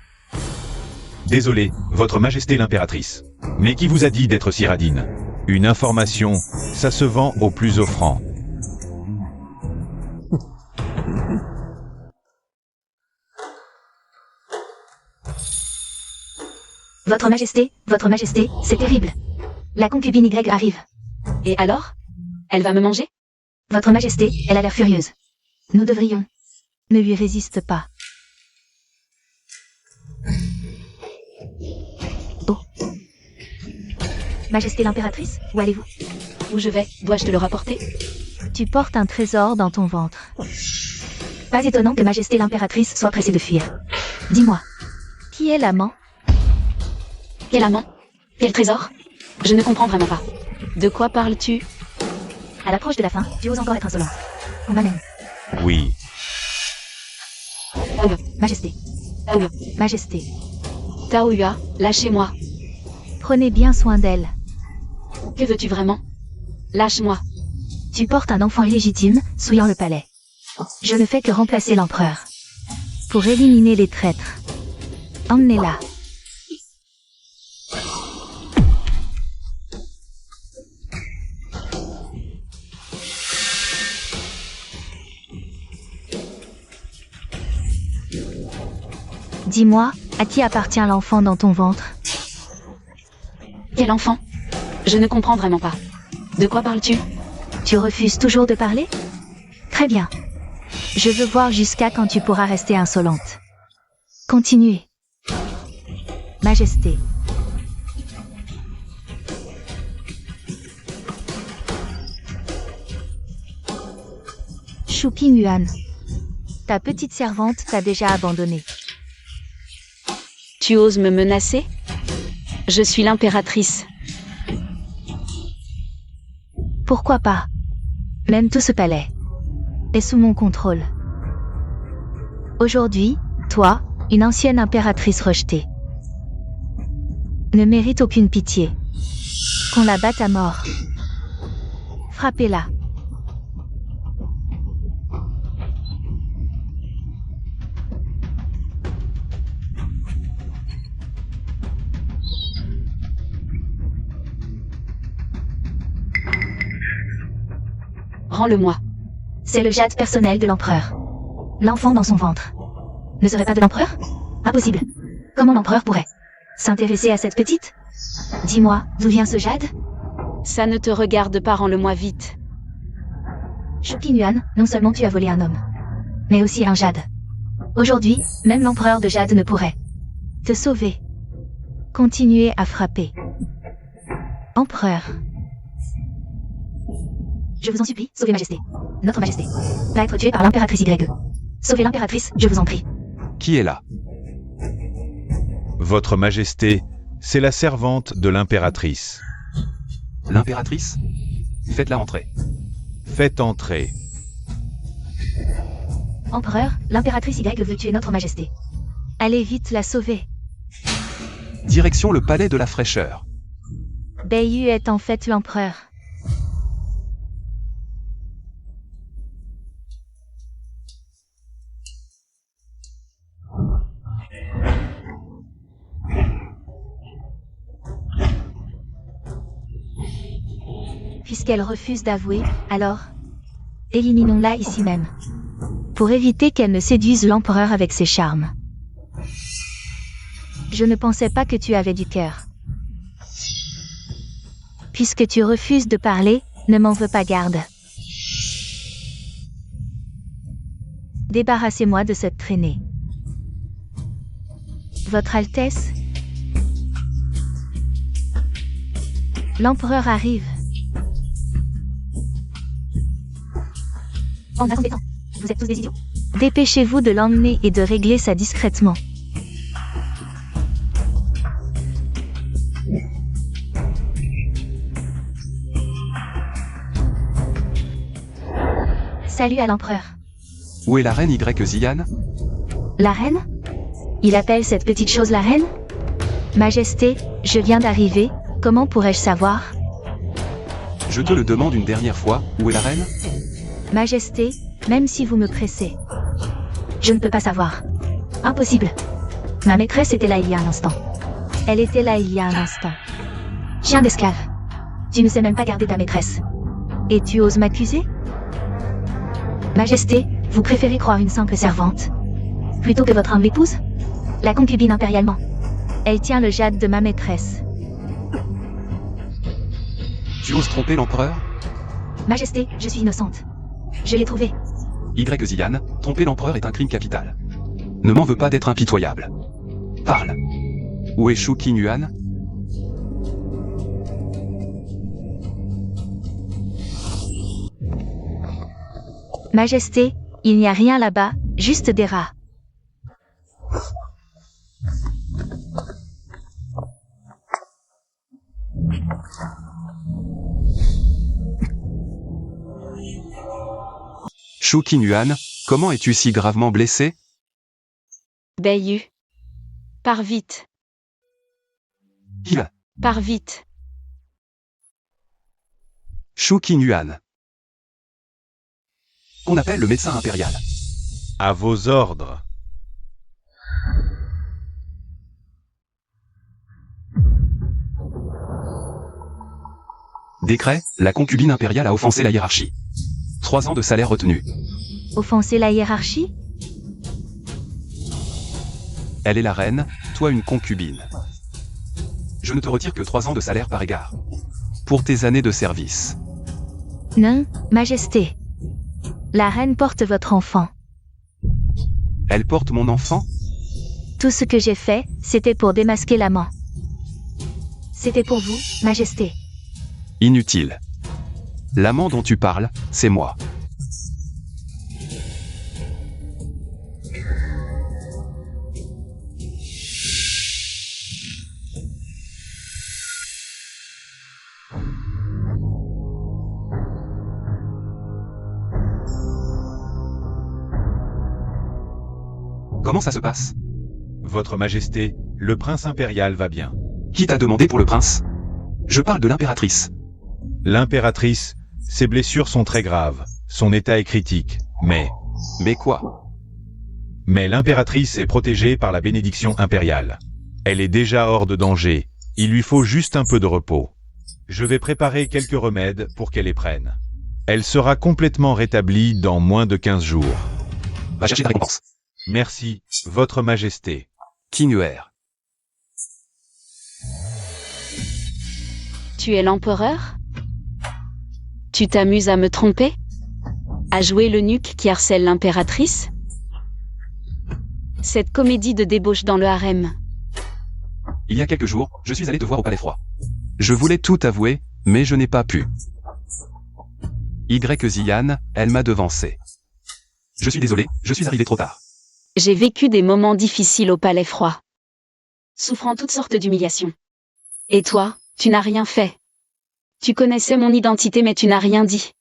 Désolé, Votre Majesté l'impératrice. Mais qui vous a dit d'être si radine? Une information, ça se vend au plus offrant. Votre Majesté, c'est terrible. La concubine Y arrive. Et alors? Elle va me manger? Votre Majesté, elle a l'air furieuse. Nous devrions. Ne lui résiste pas. Oh. Majesté l'impératrice, où allez-vous? Où je vais? Dois-je te le rapporter? Tu portes un trésor dans ton ventre. Pas étonnant que Majesté l'impératrice soit pressée de fuir. Dis-moi, qui est l'amant? Quel amant? Quel trésor? Je ne comprends vraiment pas. De quoi parles-tu? À l'approche de la fin, tu oses encore être insolente. On m'amène. Oui. Majesté. Majesté. Taoyuan, lâchez-moi. Prenez bien soin d'elle. Que veux-tu vraiment? Lâche-moi. Tu portes un enfant illégitime, souillant le palais. Je ne fais que remplacer l'empereur. Pour éliminer les traîtres. Emmenez-la. Dis-moi, à qui appartient l'enfant dans ton ventre? Quel enfant? Je ne comprends vraiment pas. De quoi parles-tu? Tu refuses toujours de parler? Très bien. Je veux voir jusqu'à quand tu pourras rester insolente. Continuez. Majesté. Shu Qingyuan. Ta petite servante t'a déjà abandonné. Tu oses me menacer? Je suis l'impératrice. Pourquoi pas? Même tout ce palais est sous mon contrôle. Aujourd'hui, toi, une ancienne impératrice rejetée, ne mérite aucune pitié. Qu'on la batte à mort. Frappez-la. Rends-le-moi. C'est le jade personnel de l'empereur. L'enfant dans son ventre ne serait pas de l'empereur? Impossible. Comment l'empereur pourrait s'intéresser à cette petite? Dis-moi, d'où vient ce jade? Ça ne te regarde pas, rends-le-moi vite. Shu Qingyuan, non seulement tu as volé un homme, mais aussi un jade. Aujourd'hui, même l'empereur de jade ne pourrait te sauver. Continuez à frapper. Empereur. Je vous en supplie, sauvez Majesté. Notre Majesté va être tuée par l'impératrice YE. Sauvez l'impératrice, je vous en prie. Qui est là? Votre Majesté, c'est la servante de l'impératrice. L'impératrice? Faites-la entrer. Faites entrer. Empereur, l'impératrice Y veut tuer notre Majesté. Allez vite la sauver. Direction le palais de la fraîcheur. Beiyu est en fait l'empereur. Puisqu'elle refuse d'avouer, alors, éliminons-la ici même. Pour éviter qu'elle ne séduise l'empereur avec ses charmes. Je ne pensais pas que tu avais du cœur. Puisque tu refuses de parler, ne m'en veux pas garde. Débarrassez-moi de cette traînée. Votre Altesse, l'empereur arrive. En incompétent, vous êtes tous des idiots. Dépêchez-vous de l'emmener et de régler ça discrètement. Salut à l'empereur. Où est la reine Y Ziyan? La reine? Il appelle cette petite chose la reine? Majesté, je viens d'arriver, comment pourrais-je savoir? Je te le demande une dernière fois, où est la reine? Majesté, même si vous me pressez. Je ne peux pas savoir. Impossible. Ma maîtresse était là il y a un instant. Elle était là il y a un instant. Chien d'esclave. Tu ne sais même pas garder ta maîtresse. Et tu oses m'accuser? Majesté, vous préférez croire une simple servante plutôt que votre humble épouse? La concubine impérialement. Elle tient le jade de ma maîtresse. Tu oses tromper l'empereur? Majesté, je suis innocente. Je l'ai trouvé. Y Ziyan, tromper l'empereur est un crime capital. Ne m'en veux pas d'être impitoyable. Parle. Où est Shu Qingyuan? Majesté, il n'y a rien là-bas, juste des rats. Shu Qinyuan, comment es-tu si gravement blessé? Beiyu. Pars vite. Il. Pars vite. Shu Qinyuan. On appelle le médecin impérial. À vos ordres. Décret, la concubine impériale a offensé la hiérarchie. 3 ans de salaire retenu. Offenser la hiérarchie? Elle est la reine, toi une concubine. Je ne te retire que 3 ans de salaire par égard. Pour tes années de service. Non, Majesté. La reine porte votre enfant. Elle porte mon enfant? Tout ce que j'ai fait, c'était pour démasquer l'amant. C'était pour vous, Majesté. Inutile. L'amant dont tu parles, c'est moi. Comment ça se passe? Votre Majesté, le prince impérial va bien. Qui t'a demandé pour le prince? Je parle de l'impératrice. L'impératrice, ses blessures sont très graves, son état est critique, mais quoi? Mais l'impératrice est protégée par la bénédiction impériale. Elle est déjà hors de danger, il lui faut juste un peu de repos. Je vais préparer quelques remèdes pour qu'elle les prenne. Elle sera complètement rétablie dans moins de 15 jours. Va chercher ta récompense. Merci, Votre Majesté. Qinyuan. Tu es l'empereur? Tu t'amuses à me tromper? À jouer l'eunuque qui harcèle l'impératrice? Cette comédie de débauche dans le harem. Il y a quelques jours, je suis allé te voir au Palais Froid. Je voulais tout avouer, mais je n'ai pas pu. Ziyan, elle m'a devancé. Je suis désolé, je suis arrivé trop tard. J'ai vécu des moments difficiles au Palais Froid. Souffrant toutes sortes d'humiliations. Et toi, tu n'as rien fait. Tu connaissais mon identité mais tu n'as rien dit.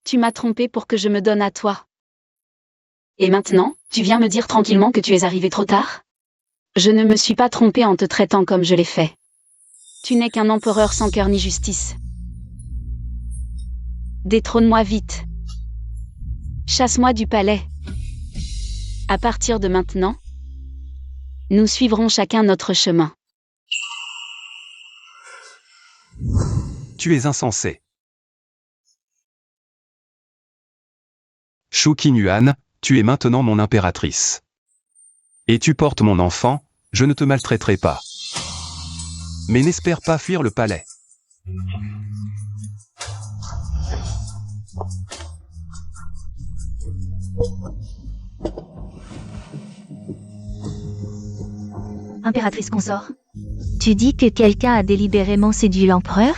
Tu m'as trompé pour que je me donne à toi. Et maintenant, tu viens me dire tranquillement que tu es arrivé trop tard? Je ne me suis pas trompé en te traitant comme je l'ai fait. Tu n'es qu'un empereur sans cœur ni justice. Détrône-moi vite. Chasse-moi du palais. À partir de maintenant, nous suivrons chacun notre chemin. Tu es insensé. Shu Qinyuan, tu es maintenant mon impératrice. Et tu portes mon enfant, je ne te maltraiterai pas. Mais n'espère pas fuir le palais. Impératrice consort. Tu dis que quelqu'un a délibérément séduit l'empereur?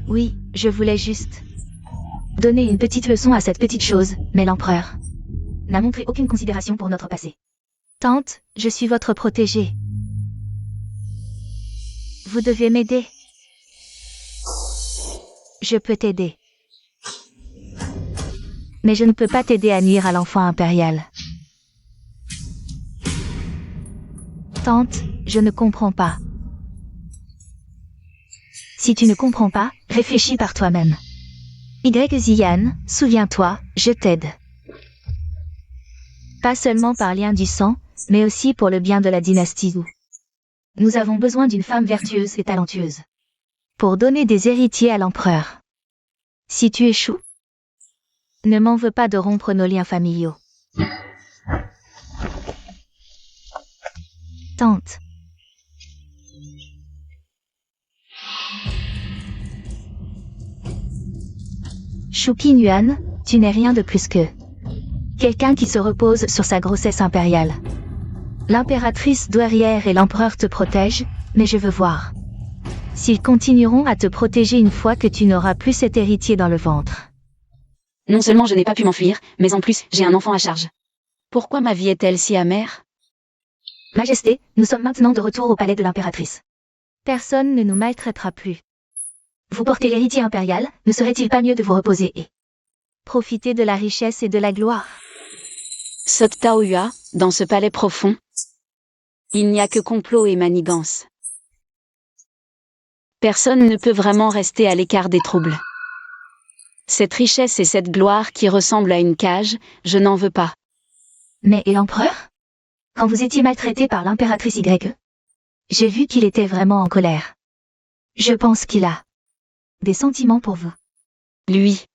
Oui, je voulais juste donner une petite leçon à cette petite chose, mais l'empereur n'a montré aucune considération pour notre passé. Tante, je suis votre protégée. Vous devez m'aider. Je peux t'aider. Mais je ne peux pas t'aider à nuire à l'enfant impérial. Tante, je ne comprends pas. Si tu ne comprends pas, réfléchis par toi-même. Ziyan, souviens-toi, je t'aide. Pas seulement par lien du sang, mais aussi pour le bien de la dynastie Zhou. Nous avons besoin d'une femme vertueuse et talentueuse. Pour donner des héritiers à l'empereur. Si tu échoues, ne m'en veux pas de rompre nos liens familiaux. Tante. Shu Qinyuan, tu n'es rien de plus que quelqu'un qui se repose sur sa grossesse impériale. L'impératrice douairière et l'empereur te protègent, mais je veux voir s'ils continueront à te protéger une fois que tu n'auras plus cet héritier dans le ventre. Non seulement je n'ai pas pu m'enfuir, mais en plus, j'ai un enfant à charge. Pourquoi ma vie est-elle si amère? Majesté, nous sommes maintenant de retour au palais de l'impératrice. Personne ne nous maltraitera plus. Vous portez l'héritier impérial, ne serait-il pas mieux de vous reposer et Profiter de la richesse et de la gloire. Saute Taoyuan, dans ce palais profond, il n'y a que complot et manigance. Personne ne peut vraiment rester à l'écart des troubles. Cette richesse et cette gloire qui ressemblent à une cage, je n'en veux pas. Mais et l'empereur? Quand vous étiez maltraité par l'impératrice Y, j'ai vu qu'il était vraiment en colère. Je pense qu'il a des sentiments pour vous. Lui.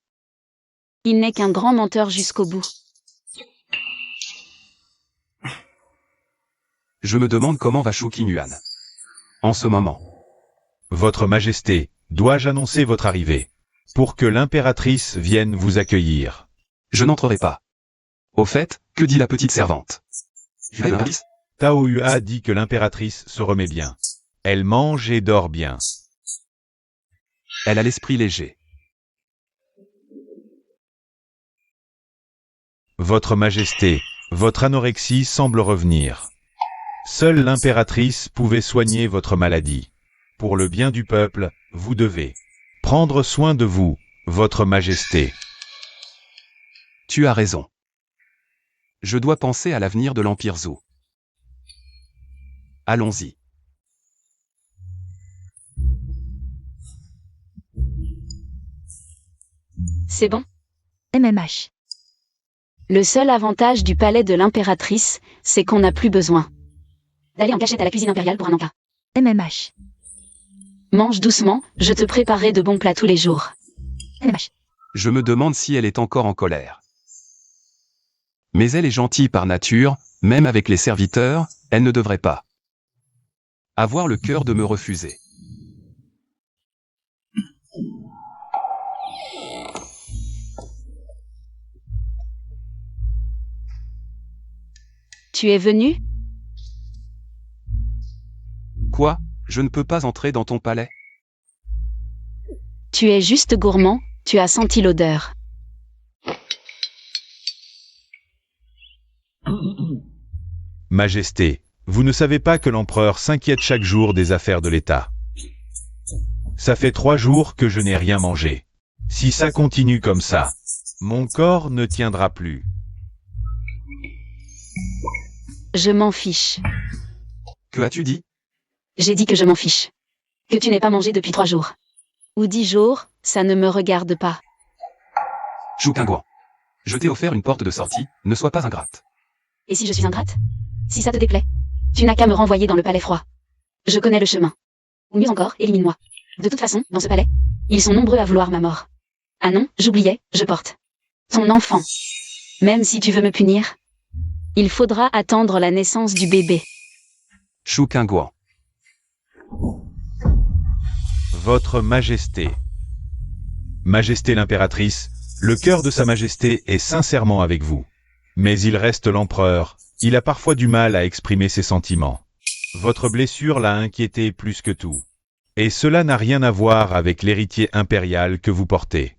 Il n'est qu'un grand menteur jusqu'au bout. Je me demande comment va Shu Qingyuan. En ce moment. Votre Majesté, dois-je annoncer votre arrivée pour que l'impératrice vienne vous accueillir? Je n'entrerai pas. Au fait, que dit la petite servante? Taoyuan dit que l'impératrice se remet bien. Elle mange et dort bien. Elle a l'esprit léger. Votre Majesté, votre anorexie semble revenir. Seule l'impératrice pouvait soigner votre maladie. Pour le bien du peuple, vous devez prendre soin de vous, votre Majesté. Tu as raison. Je dois penser à l'avenir de l'Empire Zhou. Allons-y. C'est bon. MMH. Le seul avantage du palais de l'impératrice, c'est qu'on n'a plus besoin d'aller en cachette à la cuisine impériale pour un encas. MMH. Mange doucement, je te préparerai de bons plats tous les jours. MMH. Je me demande si elle est encore en colère. Mais elle est gentille par nature, même avec les serviteurs, elle ne devrait pas avoir le cœur de me refuser. Tu es venu? Quoi? Je ne peux pas entrer dans ton palais? Tu es juste gourmand, tu as senti l'odeur. Majesté, vous ne savez pas que l'empereur s'inquiète chaque jour des affaires de l'État. Ça fait 3 jours que je n'ai rien mangé. Si ça continue comme ça, mon corps ne tiendra plus. Je m'en fiche. Que as-tu dit? J'ai dit que je m'en fiche. Que tu n'aies pas mangé depuis 3 jours. Ou 10 jours, ça ne me regarde pas. Shu Qingyuan. Je t'ai offert une porte de sortie, ne sois pas ingrate. Et si je suis ingrate? Si ça te déplaît, tu n'as qu'à me renvoyer dans le palais froid. Je connais le chemin. Ou mieux encore, élimine-moi. De toute façon, dans ce palais, ils sont nombreux à vouloir ma mort. Ah non, j'oubliais, je porte ton enfant. Même si tu veux me punir, il faudra attendre la naissance du bébé. Shu Qingyuan. Votre Majesté. Majesté l'impératrice, le cœur de sa Majesté est sincèrement avec vous. Mais il reste l'empereur, il a parfois du mal à exprimer ses sentiments. Votre blessure l'a inquiété plus que tout. Et cela n'a rien à voir avec l'héritier impérial que vous portez.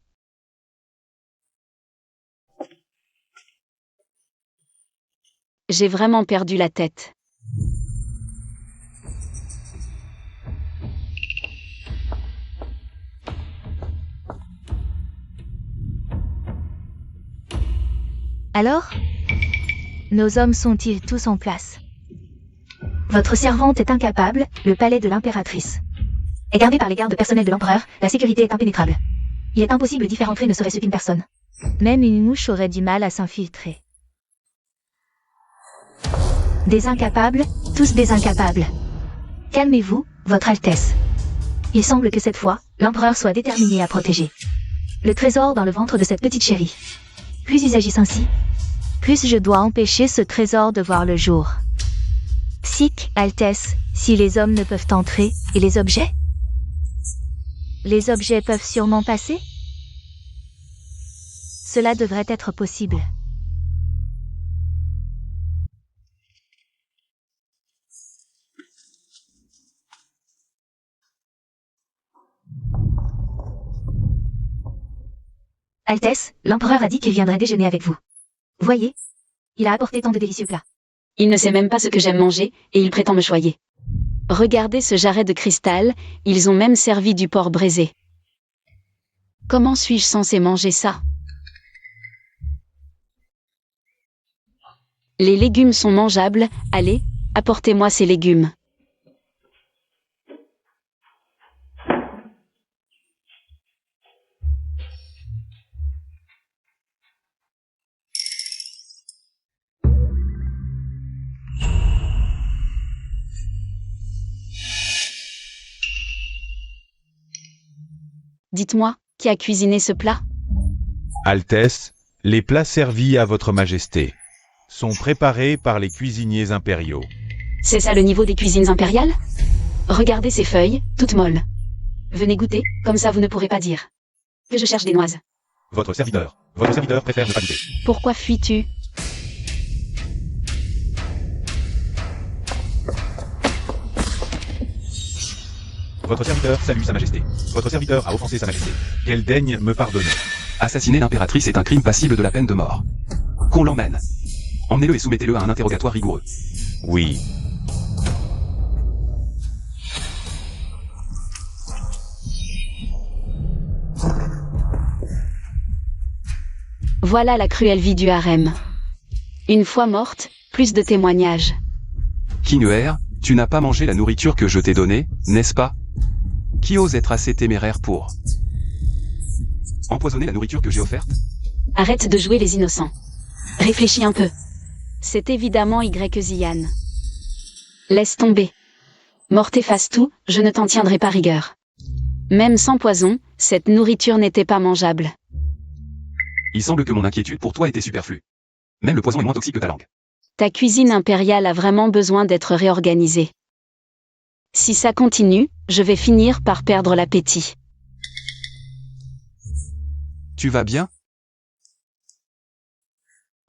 J'ai vraiment perdu la tête. Alors? Nos hommes sont-ils tous en place? Votre servante est incapable, le palais de l'impératrice est gardé par les gardes personnels de l'empereur, la sécurité est impénétrable. Il est impossible d'y faire entrer ne serait-ce qu'une personne. Même une mouche aurait du mal à s'infiltrer. Des incapables, tous des incapables. Calmez-vous, Votre Altesse. Il semble que cette fois, l'empereur soit déterminé à protéger le trésor dans le ventre de cette petite chérie. Plus ils agissent ainsi, plus je dois empêcher ce trésor de voir le jour. Sic, Altesse, si les hommes ne peuvent entrer, et les objets? Les objets peuvent sûrement passer? Cela devrait être possible. Altesse, l'empereur a dit qu'il viendrait déjeuner avec vous. Voyez, il a apporté tant de délicieux plats. Il ne sait même pas ce que j'aime manger, et il prétend me choyer. Regardez ce jarret de cristal, ils ont même servi du porc braisé. Comment suis-je censé manger ça? Les légumes sont mangeables, allez, apportez-moi ces légumes. Dites-moi, qui a cuisiné ce plat? Altesse, les plats servis à votre majesté sont préparés par les cuisiniers impériaux. C'est ça le niveau des cuisines impériales? Regardez ces feuilles, toutes molles. Venez goûter, comme ça vous ne pourrez pas dire que je cherche des noises. Votre serviteur préfère ne pas goûter. Pourquoi fuis-tu? Votre serviteur salue sa majesté. Votre serviteur a offensé sa majesté. Qu'elle daigne me pardonner. Assassiner l'impératrice est un crime passible de la peine de mort. Qu'on l'emmène. Emmenez-le et soumettez-le à un interrogatoire rigoureux. Oui. Voilà la cruelle vie du harem. Une fois morte, plus de témoignages. Kinuer, tu n'as pas mangé la nourriture que je t'ai donnée, n'est-ce pas? Qui ose être assez téméraire pour empoisonner la nourriture que j'ai offerte? Arrête de jouer les innocents. Réfléchis un peu. C'est évidemment Zian. Laisse tomber. Morte efface tout, je ne t'en tiendrai pas rigueur. Même sans poison, cette nourriture n'était pas mangeable. Il semble que mon inquiétude pour toi était superflue. Même le poison est moins toxique que ta langue. Ta cuisine impériale a vraiment besoin d'être réorganisée. Si ça continue, je vais finir par perdre l'appétit. Tu vas bien?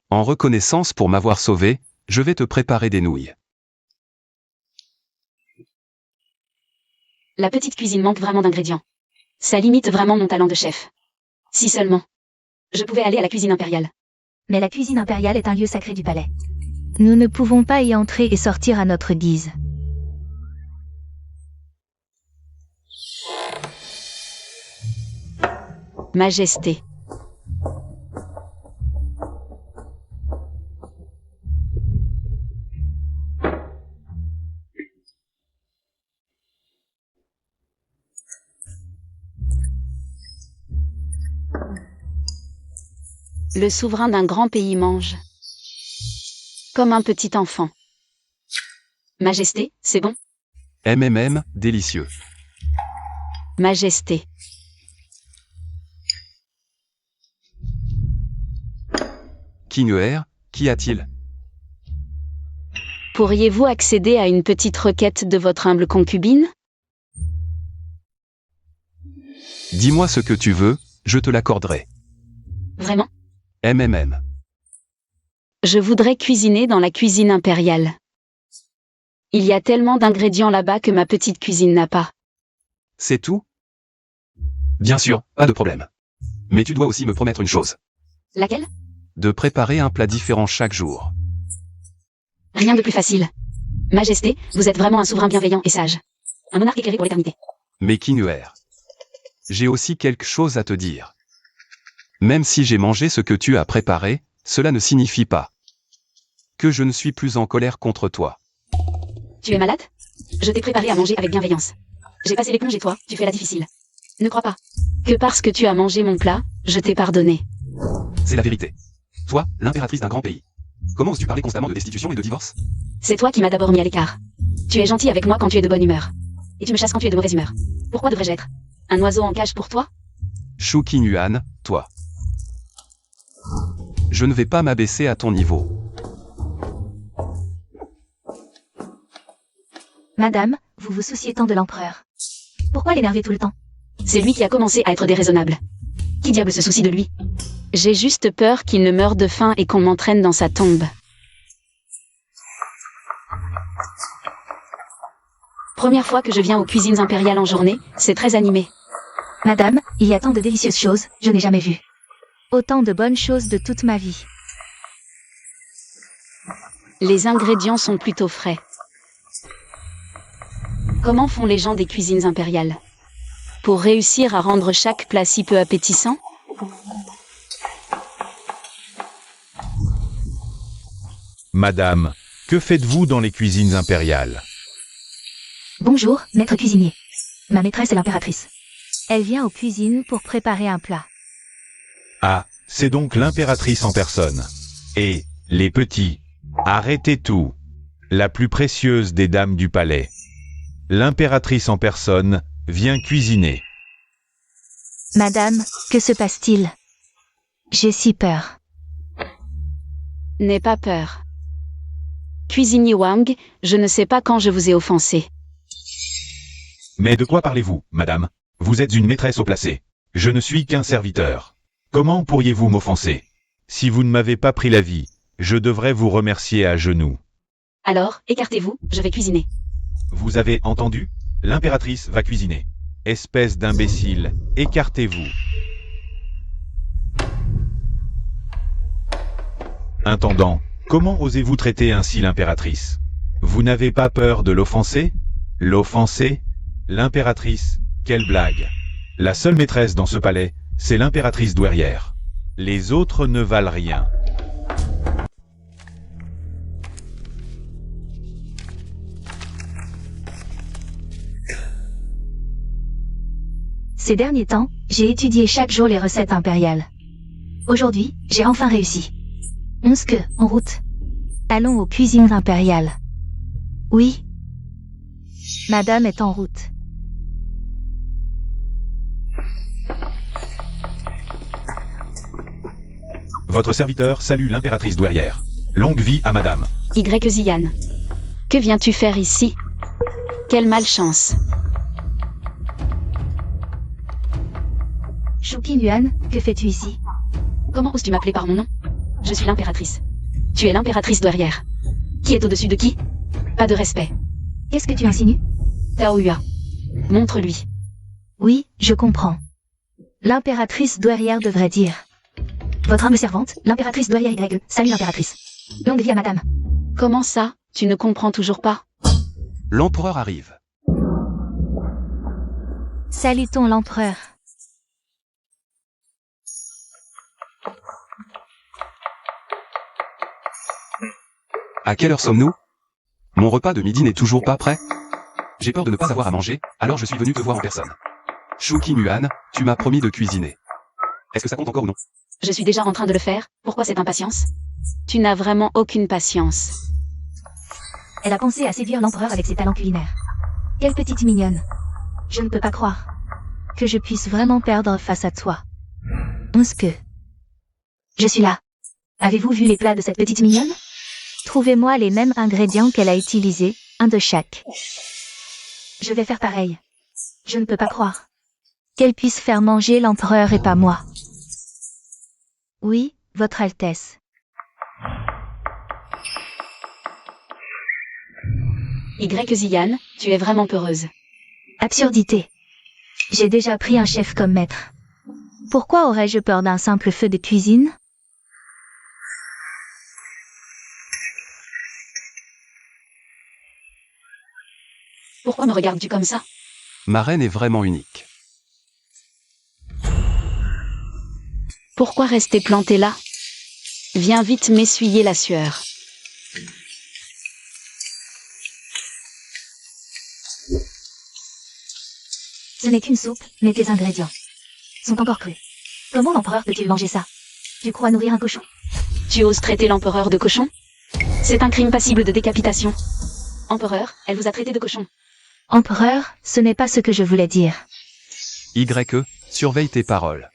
En reconnaissance pour m'avoir sauvé, je vais te préparer des nouilles. La petite cuisine manque vraiment d'ingrédients. Ça limite vraiment mon talent de chef. Si seulement je pouvais aller à la cuisine impériale. Mais la cuisine impériale est un lieu sacré du palais. Nous ne pouvons pas y entrer et sortir à notre guise. Majesté. Le souverain d'un grand pays mange. Comme un petit enfant. Majesté, c'est bon? Délicieux. Majesté. Kinuer, qu'y a-t-il? Pourriez-vous accéder à une petite requête de votre humble concubine? Dis-moi ce que tu veux, je te l'accorderai. Vraiment? Je voudrais cuisiner dans la cuisine impériale. Il y a tellement d'ingrédients là-bas que ma petite cuisine n'a pas. C'est tout? Bien sûr, pas de problème. Mais tu dois aussi me promettre une chose. Laquelle? De préparer un plat différent chaque jour. Rien de plus facile. Majesté, vous êtes vraiment un souverain bienveillant et sage. Un monarque éclairé pour l'éternité. Mais Kinuer, j'ai aussi quelque chose à te dire. Même si j'ai mangé ce que tu as préparé, cela ne signifie pas que je ne suis plus en colère contre toi. Tu es malade? Je t'ai préparé à manger avec bienveillance. J'ai passé l'éponge et toi, tu fais la difficile. Ne crois pas que parce que tu as mangé mon plat, je t'ai pardonné. C'est la vérité. Toi, l'impératrice d'un grand pays. Comment oses-tu parler constamment de destitution et de divorce? C'est toi qui m'as d'abord mis à l'écart. Tu es gentil avec moi quand tu es de bonne humeur. Et tu me chasses quand tu es de mauvaise humeur. Pourquoi devrais-je être un oiseau en cage pour toi? Shu Qinyuan, toi. Je ne vais pas m'abaisser à ton niveau. Madame, vous vous souciez tant de l'empereur. Pourquoi l'énerver tout le temps? C'est lui qui a commencé à être déraisonnable. Qui diable se soucie de lui? J'ai juste peur qu'il ne meure de faim et qu'on m'entraîne dans sa tombe. Première fois que je viens aux cuisines impériales en journée, c'est très animé. Madame, il y a tant de délicieuses choses, je n'ai jamais vu. Autant de bonnes choses de toute ma vie. Les ingrédients sont plutôt frais. Comment font les gens des cuisines impériales? Pour réussir à rendre chaque plat si peu appétissant? Madame, que faites-vous dans les cuisines impériales? Bonjour, maître cuisinier. Ma maîtresse est l'impératrice. Elle vient aux cuisines pour préparer un plat. Ah, c'est donc l'impératrice en personne. Et, les petits, arrêtez tout. La plus précieuse des dames du palais. L'impératrice en personne vient cuisiner. Madame, que se passe-t-il? J'ai si peur. N'aie pas peur. Cuisinier Wang, je ne sais pas quand je vous ai offensé. Mais de quoi parlez-vous, madame? Vous êtes une maîtresse au placé. Je ne suis qu'un serviteur. Comment pourriez-vous m'offenser? Si vous ne m'avez pas pris la vie, je devrais vous remercier à genoux. Alors, écartez-vous, je vais cuisiner. Vous avez entendu? L'impératrice va cuisiner. Espèce d'imbécile, écartez-vous. Intendant, comment osez-vous traiter ainsi l'impératrice? Vous n'avez pas peur de l'offenser? L'offenser? L'impératrice, quelle blague! La seule maîtresse dans ce palais, c'est l'impératrice douairière. Les autres ne valent rien. Ces derniers temps, j'ai étudié chaque jour les recettes impériales. Aujourd'hui, j'ai enfin réussi. 11 que, en route. Allons aux cuisines impériales. Oui. Madame est en route. Votre serviteur salue l'impératrice douairière. Longue vie à madame. Y Ziyan. Que viens-tu faire ici? Quelle malchance. Shuqin Yuan, que fais-tu ici? Comment oses-tu m'appeler par mon nom? Je suis l'impératrice. Tu es l'impératrice douairière. Qui est au-dessus de qui? Pas de respect. Qu'est-ce que tu insinues? Tao Yua. Montre-lui. Oui, je comprends. L'impératrice douairière devrait dire. Votre humble servante, l'impératrice douairière Y, salue l'impératrice. Longue vie à madame. Comment ça, tu ne comprends toujours pas? L'empereur arrive. Salutons l'empereur. À quelle heure sommes-nous? Mon repas de midi n'est toujours pas prêt? J'ai peur de ne pas avoir à manger, alors je suis venu te voir en personne. Shuqin Yuan, tu m'as promis de cuisiner. Est-ce que ça compte encore ou non? Je suis déjà en train de le faire, pourquoi cette impatience? Tu n'as vraiment aucune patience. Elle a pensé à séduire l'empereur avec ses talents culinaires. Quelle petite mignonne. Je ne peux pas croire que je puisse vraiment perdre face à toi. Est-ce que... Je suis là. Avez-vous vu les plats de cette petite mignonne? Trouvez-moi les mêmes ingrédients qu'elle a utilisés, un de chaque. Je vais faire pareil. Je ne peux pas croire qu'elle puisse faire manger l'empereur et pas moi. Oui, Votre Altesse. Y Ziyan, tu es vraiment peureuse. Absurdité. J'ai déjà pris un chef comme maître. Pourquoi aurais-je peur d'un simple feu de cuisine? Pourquoi me regardes-tu comme ça? Ma reine est vraiment unique. Pourquoi rester planté là? Viens vite m'essuyer la sueur. Ce n'est qu'une soupe, mais tes ingrédients sont encore crus. Comment l'empereur peut-il manger ça? Tu crois nourrir un cochon? Tu oses traiter l'empereur de cochon? C'est un crime passible de décapitation. Empereur, elle vous a traité de cochon. Empereur, ce n'est pas ce que je voulais dire. Y, surveille tes paroles.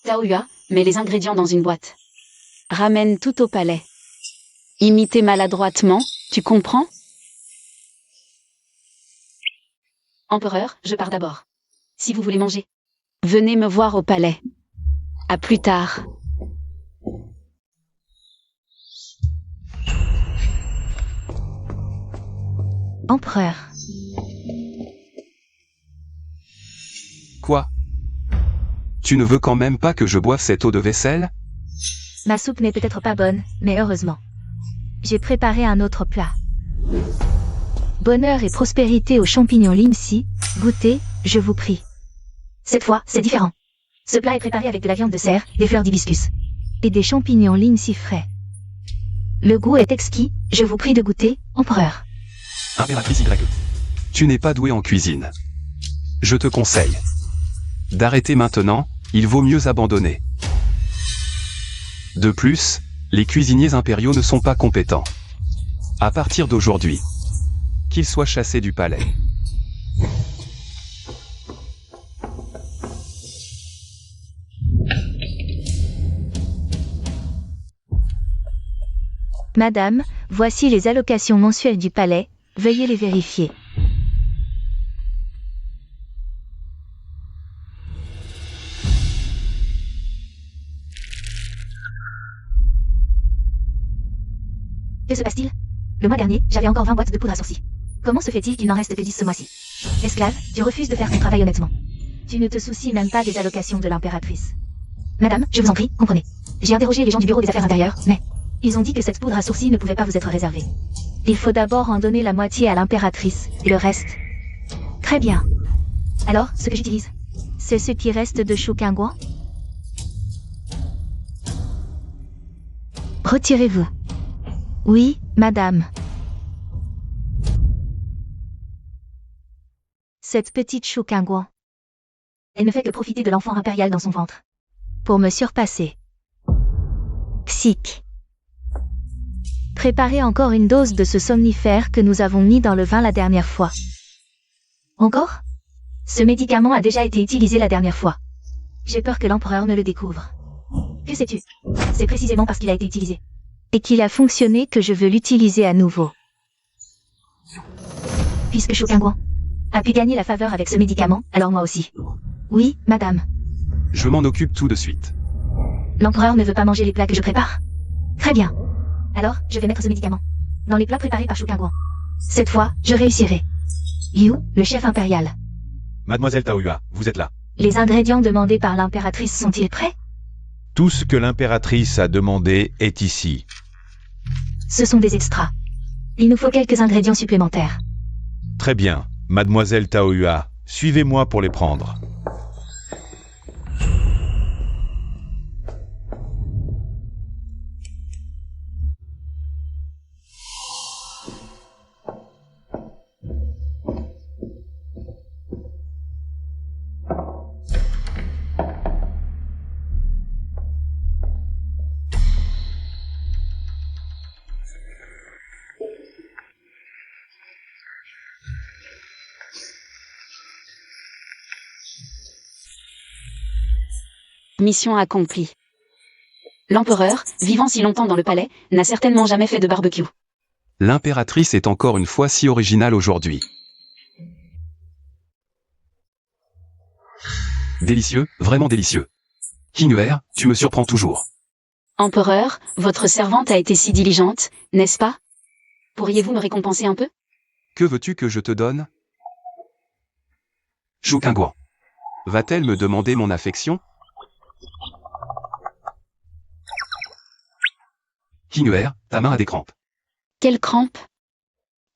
Tao Yua, mets les ingrédients dans une boîte. Ramène tout au palais. Imitez maladroitement, tu comprends? Empereur, je pars d'abord. Si vous voulez manger, venez me voir au palais. À plus tard. Empereur. Quoi? Tu ne veux quand même pas que je boive cette eau de vaisselle? Ma soupe n'est peut-être pas bonne, mais heureusement. J'ai préparé un autre plat. Bonheur et prospérité aux champignons Limsi, goûtez, je vous prie. Cette fois, c'est différent. Ce plat est préparé avec de la viande de cerf, des fleurs d'hibiscus. Et des champignons lignes si frais. Le goût est exquis, je vous prie de goûter, empereur. Impératrice Y. Tu n'es pas doué en cuisine. Je te conseille d'arrêter maintenant, il vaut mieux abandonner. De plus, les cuisiniers impériaux ne sont pas compétents. À partir d'aujourd'hui, qu'ils soient chassés du palais. Madame, voici les allocations mensuelles du palais, veuillez les vérifier. Que se passe-t-il? Le mois dernier, j'avais encore 20 boîtes de poudre à sourcils. Comment se fait-il qu'il n'en reste que 10 ce mois-ci? Esclave, tu refuses de faire ton travail honnêtement. Tu ne te soucies même pas des allocations de l'impératrice. Madame, je vous en prie, comprenez. J'ai interrogé les gens du bureau des affaires intérieures, mais ils ont dit que cette poudre à sourcils ne pouvait pas vous être réservée. Il faut d'abord en donner la moitié à l'impératrice, et le reste. Très bien. Alors, ce que j'utilise, c'est ce qui reste de Chouquingouan? Retirez-vous. Oui, madame. Cette petite Chouquingouan. Elle ne fait que profiter de l'enfant impérial dans son ventre. Pour me surpasser. Xic. Préparez encore une dose de ce somnifère que nous avons mis dans le vin la dernière fois. Encore? Ce médicament a déjà été utilisé la dernière fois. J'ai peur que l'empereur ne le découvre. Que sais-tu? C'est précisément parce qu'il a été utilisé. Et qu'il a fonctionné que je veux l'utiliser à nouveau. Puisque Chouquingouan a pu gagner la faveur avec ce médicament, alors moi aussi. Oui, madame. Je m'en occupe tout de suite. L'empereur ne veut pas manger les plats que je prépare? Très bien. Alors, je vais mettre ce médicament dans les plats préparés par Chouquingouan. Cette fois, je réussirai. Yu, le chef impérial. Mademoiselle Taoyua, vous êtes là. Les ingrédients demandés par l'impératrice sont-ils prêts? Tout ce que l'impératrice a demandé est ici. Ce sont des extras. Il nous faut quelques ingrédients supplémentaires. Très bien, Mademoiselle Taoyua, suivez-moi pour les prendre. Mission accomplie. L'empereur, vivant si longtemps dans le palais, n'a certainement jamais fait de barbecue. L'impératrice est encore une fois si originale aujourd'hui. Délicieux, vraiment délicieux. Kinuer, tu me surprends toujours. Empereur, votre servante a été si diligente, n'est-ce pas? Pourriez-vous me récompenser un peu? Que veux-tu que je te donne? Chouquingouan. Va-t-elle me demander mon affection? Kinuer, ta main a des crampes. Quelle crampe?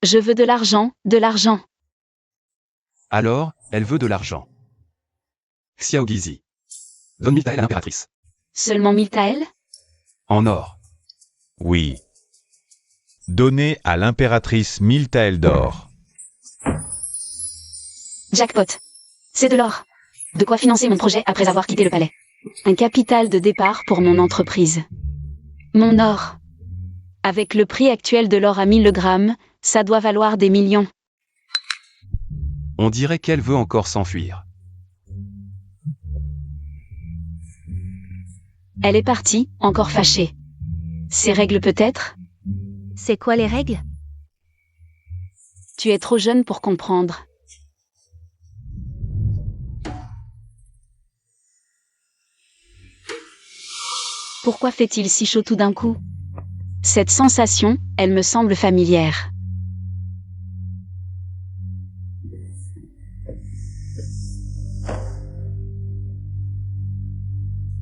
Je veux de l'argent, de l'argent. Alors, elle veut de l'argent. Xiaogizi. Donne 1000 taels à l'impératrice. Seulement 1000 taels? En or. Oui. Donnez à l'impératrice 1000 taels d'or. Jackpot. C'est de l'or. De quoi financer mon projet après avoir quitté le palais. Un capital de départ pour mon entreprise. Mon or. Avec le prix actuel de l'or à 1000 le gramme, ça doit valoir des millions. On dirait qu'elle veut encore s'enfuir. Elle est partie, encore fâchée. Ses règles peut-être? C'est quoi les règles? Tu es trop jeune pour comprendre. Pourquoi fait-il si chaud tout d'un coup? Cette sensation, elle me semble familière.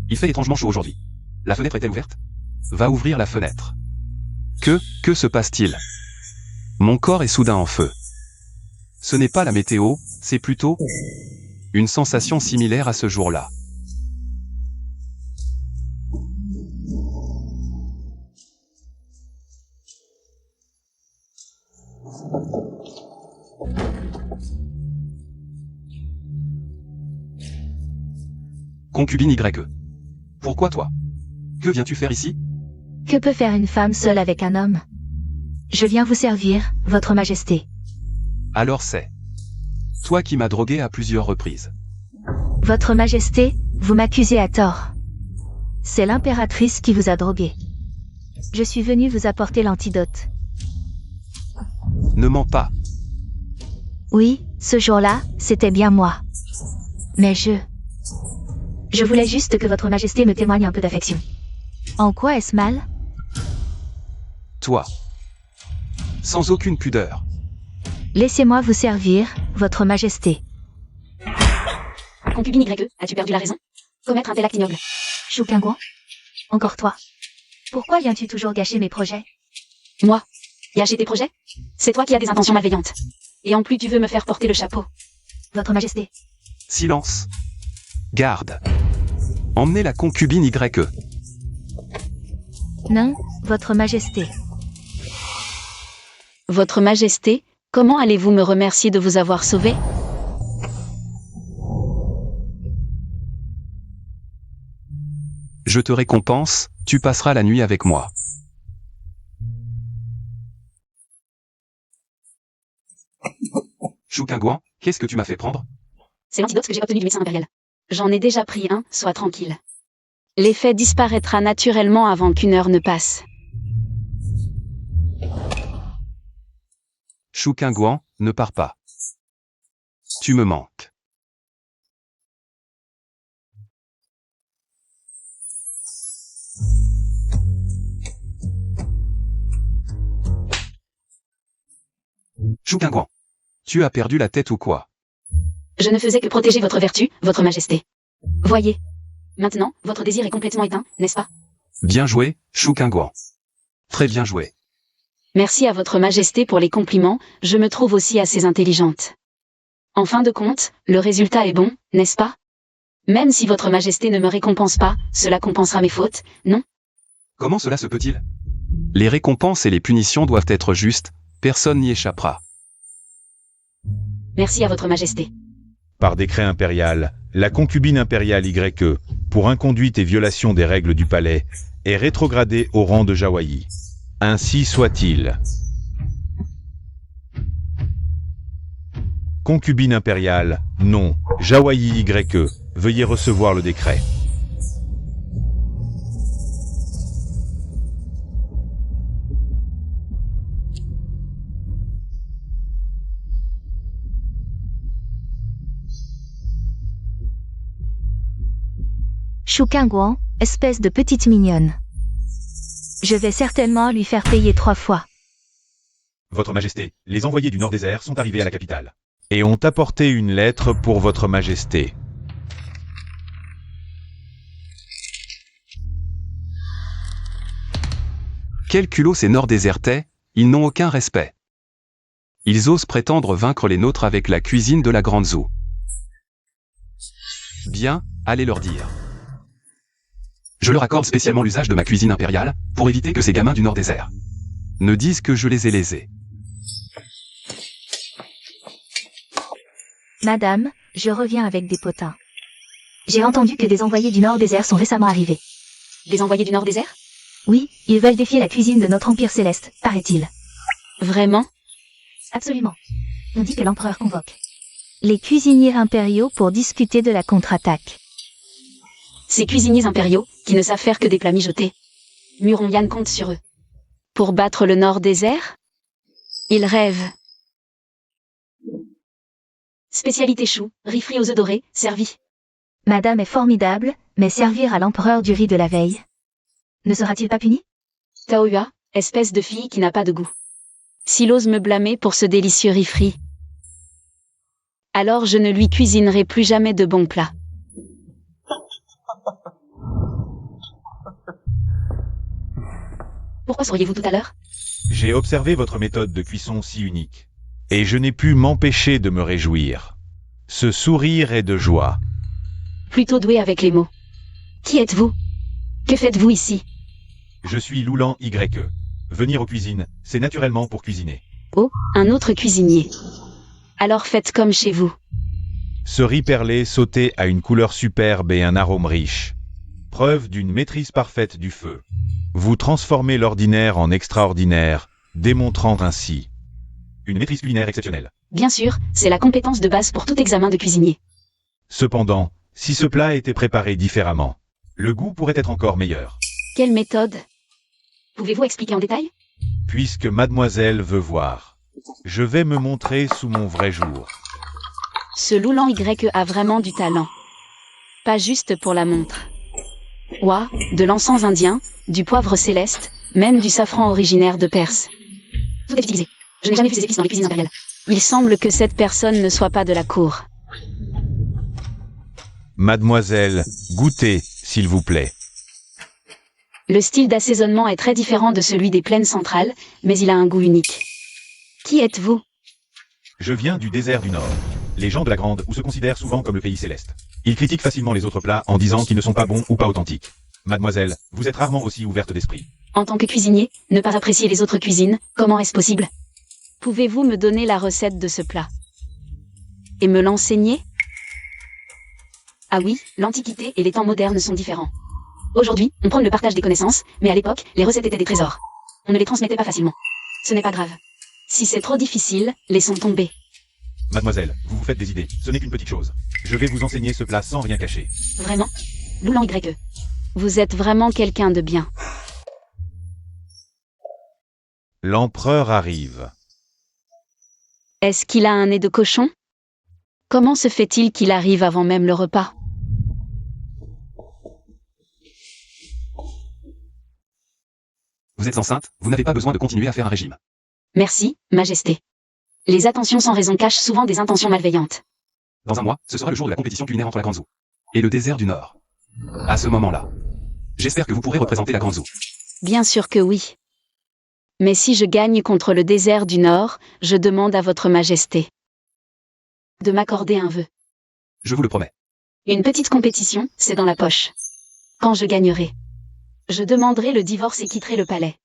Il fait étrangement chaud aujourd'hui. La fenêtre est-elle ouverte? Va ouvrir la fenêtre. Que se passe-t-il? Mon corps est soudain en feu. Ce n'est pas la météo, c'est plutôt une sensation similaire à ce jour-là. Concubine YE. Pourquoi toi? Que viens-tu faire ici? Que peut faire une femme seule avec un homme? Je viens vous servir, votre majesté. Alors c'est toi qui m'as drogué à plusieurs reprises. Votre majesté, vous m'accusez à tort. C'est l'impératrice qui vous a drogué. Je suis venu vous apporter l'antidote. Ne mens pas. Oui, ce jour-là, c'était bien moi. Mais je voulais juste que votre majesté me témoigne un peu d'affection. En quoi est-ce mal? Toi. Sans aucune pudeur. Laissez-moi vous servir, votre majesté. Concubine YE, as-tu perdu la raison? Commettre un tel acte ignoble. Shu Qingguan? Encore toi. Pourquoi viens-tu toujours gâcher mes projets? Moi? Gâcher tes projets? C'est toi qui as des intentions malveillantes. Et en plus tu veux me faire porter le chapeau. Votre majesté. Silence. Garde. Emmenez la concubine YE. Non, votre majesté. Votre majesté, comment allez-vous me remercier de vous avoir sauvé? Je te récompense, tu passeras la nuit avec moi. Shu Qingguan, qu'est-ce que tu m'as fait prendre? C'est l'antidote que j'ai obtenu du médecin impérial. J'en ai déjà pris un, sois tranquille. L'effet disparaîtra naturellement avant qu'une heure ne passe. Shu Qingguan, ne pars pas. Tu me manques. Shu Qingguan, tu as perdu la tête ou quoi? Je ne faisais que protéger votre vertu, votre majesté. Voyez. Maintenant, votre désir est complètement éteint, n'est-ce pas? Bien joué, Shu Qingguan. Très bien joué. Merci à votre majesté pour les compliments, je me trouve aussi assez intelligente. En fin de compte, le résultat est bon, n'est-ce pas? Même si votre majesté ne me récompense pas, cela compensera mes fautes, non? Comment cela se peut-il? Les récompenses et les punitions doivent être justes, personne n'y échappera. Merci à votre majesté. Par décret impérial, la concubine impériale YE, pour inconduite et violation des règles du palais, est rétrogradée au rang de Jawayi. Ainsi soit-il. Concubine impériale, non, Jawayi YE, veuillez recevoir le décret. Shu Qingguan, espèce de petite mignonne. Je vais certainement lui faire payer 3 fois. Votre Majesté, les envoyés du Nord-Désert sont arrivés à la capitale. Et ont apporté une lettre pour votre Majesté. Quel culot ces Nord-Désertais, ils n'ont aucun respect. Ils osent prétendre vaincre les nôtres avec la cuisine de la Grande Zhou. Bien, allez leur dire. Je leur accorde spécialement l'usage de ma cuisine impériale, pour éviter que ces gamins du Nord-Désert ne disent que je les ai lésés. Madame, je reviens avec des potins. J'ai entendu que des envoyés du Nord-Désert sont récemment arrivés. Des envoyés du Nord-Désert? Oui, ils veulent défier la cuisine de notre Empire Céleste, paraît-il. Vraiment? Absolument. On dit que l'empereur convoque les cuisiniers impériaux pour discuter de la contre-attaque. Ces cuisiniers impériaux, qui ne savent faire que des plats mijotés. Muron Yan compte sur eux. Pour battre le Nord-Désert? Ils rêvent. Spécialité chou, riz frit aux œufs dorés, servi. Madame est formidable, mais servir à l'empereur du riz de la veille. Ne sera-t-il pas puni? Taoyua, espèce de fille qui n'a pas de goût. S'il ose me blâmer pour ce délicieux riz frit, alors je ne lui cuisinerai plus jamais de bons plats. Pourquoi souriez-vous tout à l'heure? J'ai observé votre méthode de cuisson si unique. Et je n'ai pu m'empêcher de me réjouir. Ce sourire est de joie. Plutôt doué avec les mots. Qui êtes-vous? Que faites-vous ici? Je suis Loulan YE. Venir aux cuisines, c'est naturellement pour cuisiner. Oh, un autre cuisinier. Alors faites comme chez vous. Ce riz perlé sauté a une couleur superbe et un arôme riche. Preuve d'une maîtrise parfaite du feu. Vous transformez l'ordinaire en extraordinaire, démontrant ainsi une maîtrise culinaire exceptionnelle. Bien sûr, c'est la compétence de base pour tout examen de cuisinier. Cependant, si ce plat était préparé différemment, le goût pourrait être encore meilleur. Quelle méthode? Pouvez-vous expliquer en détail? Puisque mademoiselle veut voir, je vais me montrer sous mon vrai jour. Ce Loulan Y a vraiment du talent. Pas juste pour la montre. Ouah, de l'encens indien, du poivre céleste, même du safran originaire de Perse. Tout est utilisé. Je n'ai jamais vu ces épices dans les cuisines impériales. Il semble que cette personne ne soit pas de la cour. Mademoiselle, goûtez, s'il vous plaît. Le style d'assaisonnement est très différent de celui des plaines centrales, mais il a un goût unique. Qui êtes-vous? Je viens du désert du Nord. Les gens de la Grande ou se considèrent souvent comme le pays céleste. Ils critiquent facilement les autres plats en disant qu'ils ne sont pas bons ou pas authentiques. Mademoiselle, vous êtes rarement aussi ouverte d'esprit. En tant que cuisinier, ne pas apprécier les autres cuisines, comment est-ce possible? Pouvez-vous me donner la recette de ce plat? Et me l'enseigner? Ah oui, l'Antiquité et les temps modernes sont différents. Aujourd'hui, on prône le partage des connaissances, mais à l'époque, les recettes étaient des trésors. On ne les transmettait pas facilement. Ce n'est pas grave. Si c'est trop difficile, laissons tomber. Mademoiselle, vous vous faites des idées, ce n'est qu'une petite chose. Je vais vous enseigner ce plat sans rien cacher. Vraiment? Loulan Y. Vous êtes vraiment quelqu'un de bien. L'empereur arrive. Est-ce qu'il a un nez de cochon? Comment se fait-il qu'il arrive avant même le repas? Vous êtes enceinte, vous n'avez pas besoin de continuer à faire un régime. Merci, Majesté. Les attentions sans raison cachent souvent des intentions malveillantes. Dans un mois, ce sera le jour de la compétition culinaire entre la Grande Zoo et le désert du Nord. À ce moment-là, j'espère que vous pourrez représenter la Grande Zoo. Bien sûr que oui. Mais si je gagne contre le désert du Nord, je demande à votre Majesté de m'accorder un vœu. Je vous le promets. Une petite compétition, c'est dans la poche. Quand je gagnerai, je demanderai le divorce et quitterai le palais.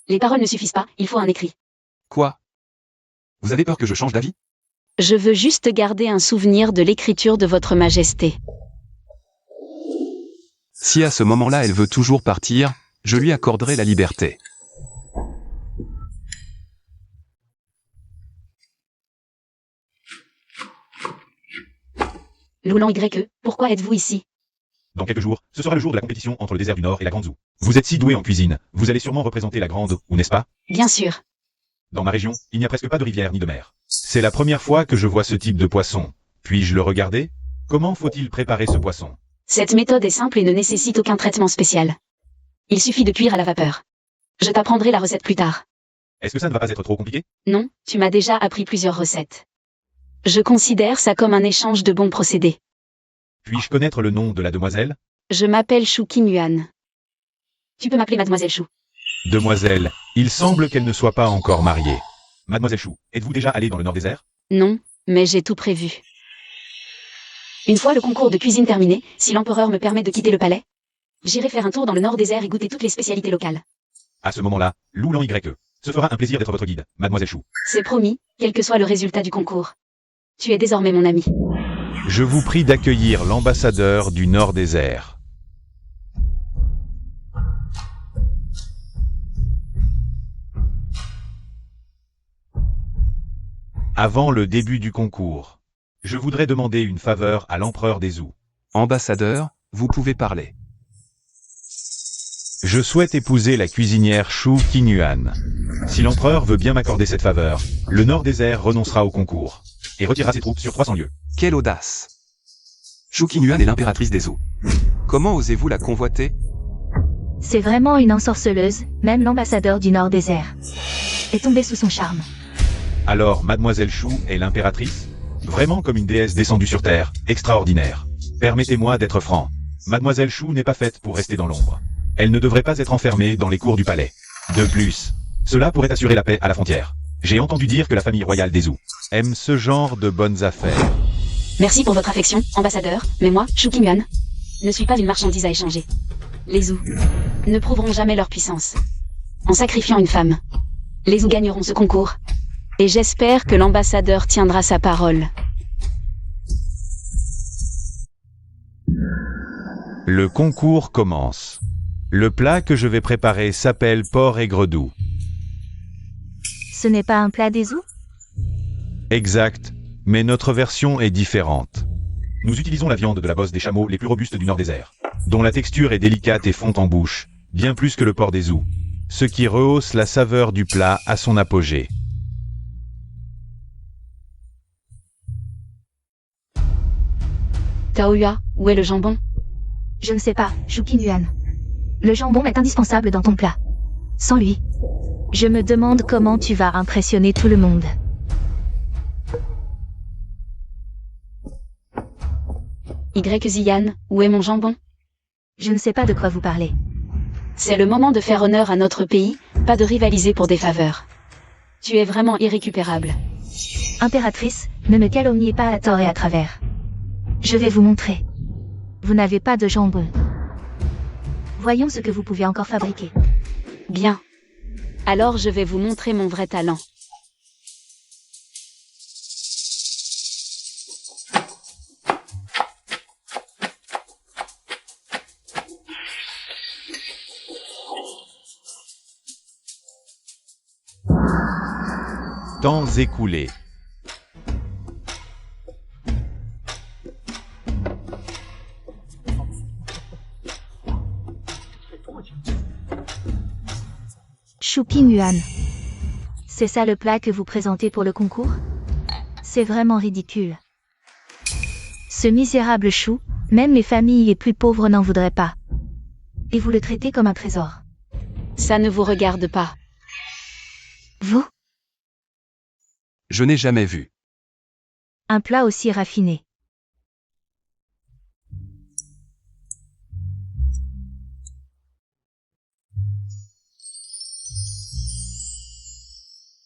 Les paroles ne suffisent pas, il faut un écrit. Quoi? Vous avez peur que je change d'avis? Je veux juste garder un souvenir de l'écriture de votre Majesté. Si à ce moment-là elle veut toujours partir, je lui accorderai la liberté. Loulan Y, pourquoi êtes-vous ici? Dans quelques jours, ce sera le jour de la compétition entre le désert du Nord et la Grande Zoo. Vous êtes si doué en cuisine, vous allez sûrement représenter la Grande Zoo, n'est-ce pas? Bien sûr. Dans ma région, il n'y a presque pas de rivière ni de mer. C'est la première fois que je vois ce type de poisson. Puis-je le regarder? Comment faut-il préparer ce poisson? Cette méthode est simple et ne nécessite aucun traitement spécial. Il suffit de cuire à la vapeur. Je t'apprendrai la recette plus tard. Est-ce que ça ne va pas être trop compliqué? Non, tu m'as déjà appris plusieurs recettes. Je considère ça comme un échange de bons procédés. Puis-je connaître le nom de la demoiselle? Je m'appelle Chou Kim Yuan. Tu peux m'appeler Mademoiselle Chou. Demoiselle, il semble qu'elle ne soit pas encore mariée. Mademoiselle Chou, êtes-vous déjà allée dans le Nord-Désert? Non, mais j'ai tout prévu. Une fois le concours de cuisine terminé, si l'empereur me permet de quitter le palais, j'irai faire un tour dans le Nord-Désert et goûter toutes les spécialités locales. À ce moment-là, Loulan Y. Ce fera un plaisir d'être votre guide, Mademoiselle Chou. C'est promis, quel que soit le résultat du concours. Tu es désormais mon ami. Je vous prie d'accueillir l'ambassadeur du Nord-Désert. Avant le début du concours, je voudrais demander une faveur à l'empereur des Zoos. Ambassadeur, vous pouvez parler. Je souhaite épouser la cuisinière Chou Qinyuan. Si l'empereur veut bien m'accorder cette faveur, le Nord-Désert renoncera au concours et retirera ses troupes sur 300 lieues. Quelle audace! Chou Qinyuan est l'impératrice des Zoos. Comment osez-vous la convoiter? C'est vraiment une ensorceleuse, même l'ambassadeur du Nord-Désert est tombé sous son charme. Alors, Mademoiselle Chou est l'impératrice? Vraiment comme une déesse descendue sur Terre, extraordinaire. Permettez-moi d'être franc. Mademoiselle Chou n'est pas faite pour rester dans l'ombre. Elle ne devrait pas être enfermée dans les cours du palais. De plus, cela pourrait assurer la paix à la frontière. J'ai entendu dire que la famille royale des Zoos aime ce genre de bonnes affaires. Merci pour votre affection, ambassadeur, mais moi, Chou Kim Yuan, ne suis pas une marchandise à échanger. Les Zoos ne prouveront jamais leur puissance. En sacrifiant une femme, les Zoos gagneront ce concours. Et j'espère que l'ambassadeur tiendra sa parole. Le concours commence. Le plat que je vais préparer s'appelle porc aigre doux. Ce n'est pas un plat des zoos? Exact, mais notre version est différente. Nous utilisons la viande de la bosse des chameaux les plus robustes du Nord-Désert, dont la texture est délicate et fond en bouche, bien plus que le porc des zoos, ce qui rehausse la saveur du plat à son apogée. Taoyua, où est le jambon? Je ne sais pas, Shukin Yuan. Le jambon est indispensable dans ton plat. Sans lui, je me demande comment tu vas impressionner tout le monde. Y Ziyan, où est mon jambon? Je ne sais pas de quoi vous parlez. C'est le moment de faire honneur à notre pays, pas de rivaliser pour des faveurs. Tu es vraiment irrécupérable. Impératrice, ne me calomniez pas à tort et à travers. Je vais vous montrer. Vous n'avez pas de jambon. Voyons ce que vous pouvez encore fabriquer. Bien. Alors je vais vous montrer mon vrai talent. Temps écoulé. Shukin Yuan. C'est ça le plat que vous présentez pour le concours? C'est vraiment ridicule. Ce misérable chou, même les familles les plus pauvres n'en voudraient pas. Et vous le traitez comme un trésor. Ça ne vous regarde pas. Vous? Je n'ai jamais vu. Un plat aussi raffiné.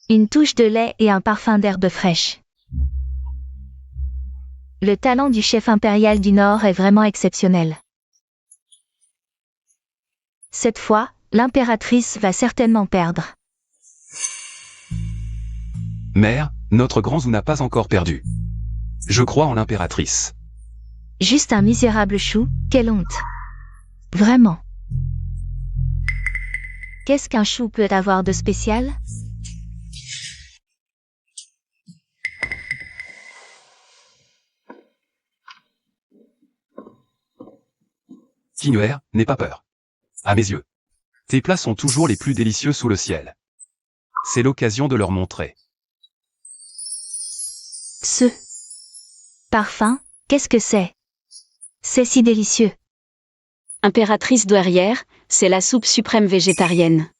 Une touche de lait et un parfum d'herbe fraîche. Le talent du chef impérial du Nord est vraiment exceptionnel. Cette fois, l'impératrice va certainement perdre. Mère, notre grand Zou n'a pas encore perdu. Je crois en l'impératrice. Juste un misérable chou, quelle honte. Vraiment. Qu'est-ce qu'un chou peut avoir de spécial? Tinuer, n'aie pas peur. À mes yeux, tes plats sont toujours les plus délicieux sous le ciel. C'est l'occasion de leur montrer. Ce parfum, qu'est-ce que c'est? C'est si délicieux. Impératrice douairière, c'est la soupe suprême végétarienne.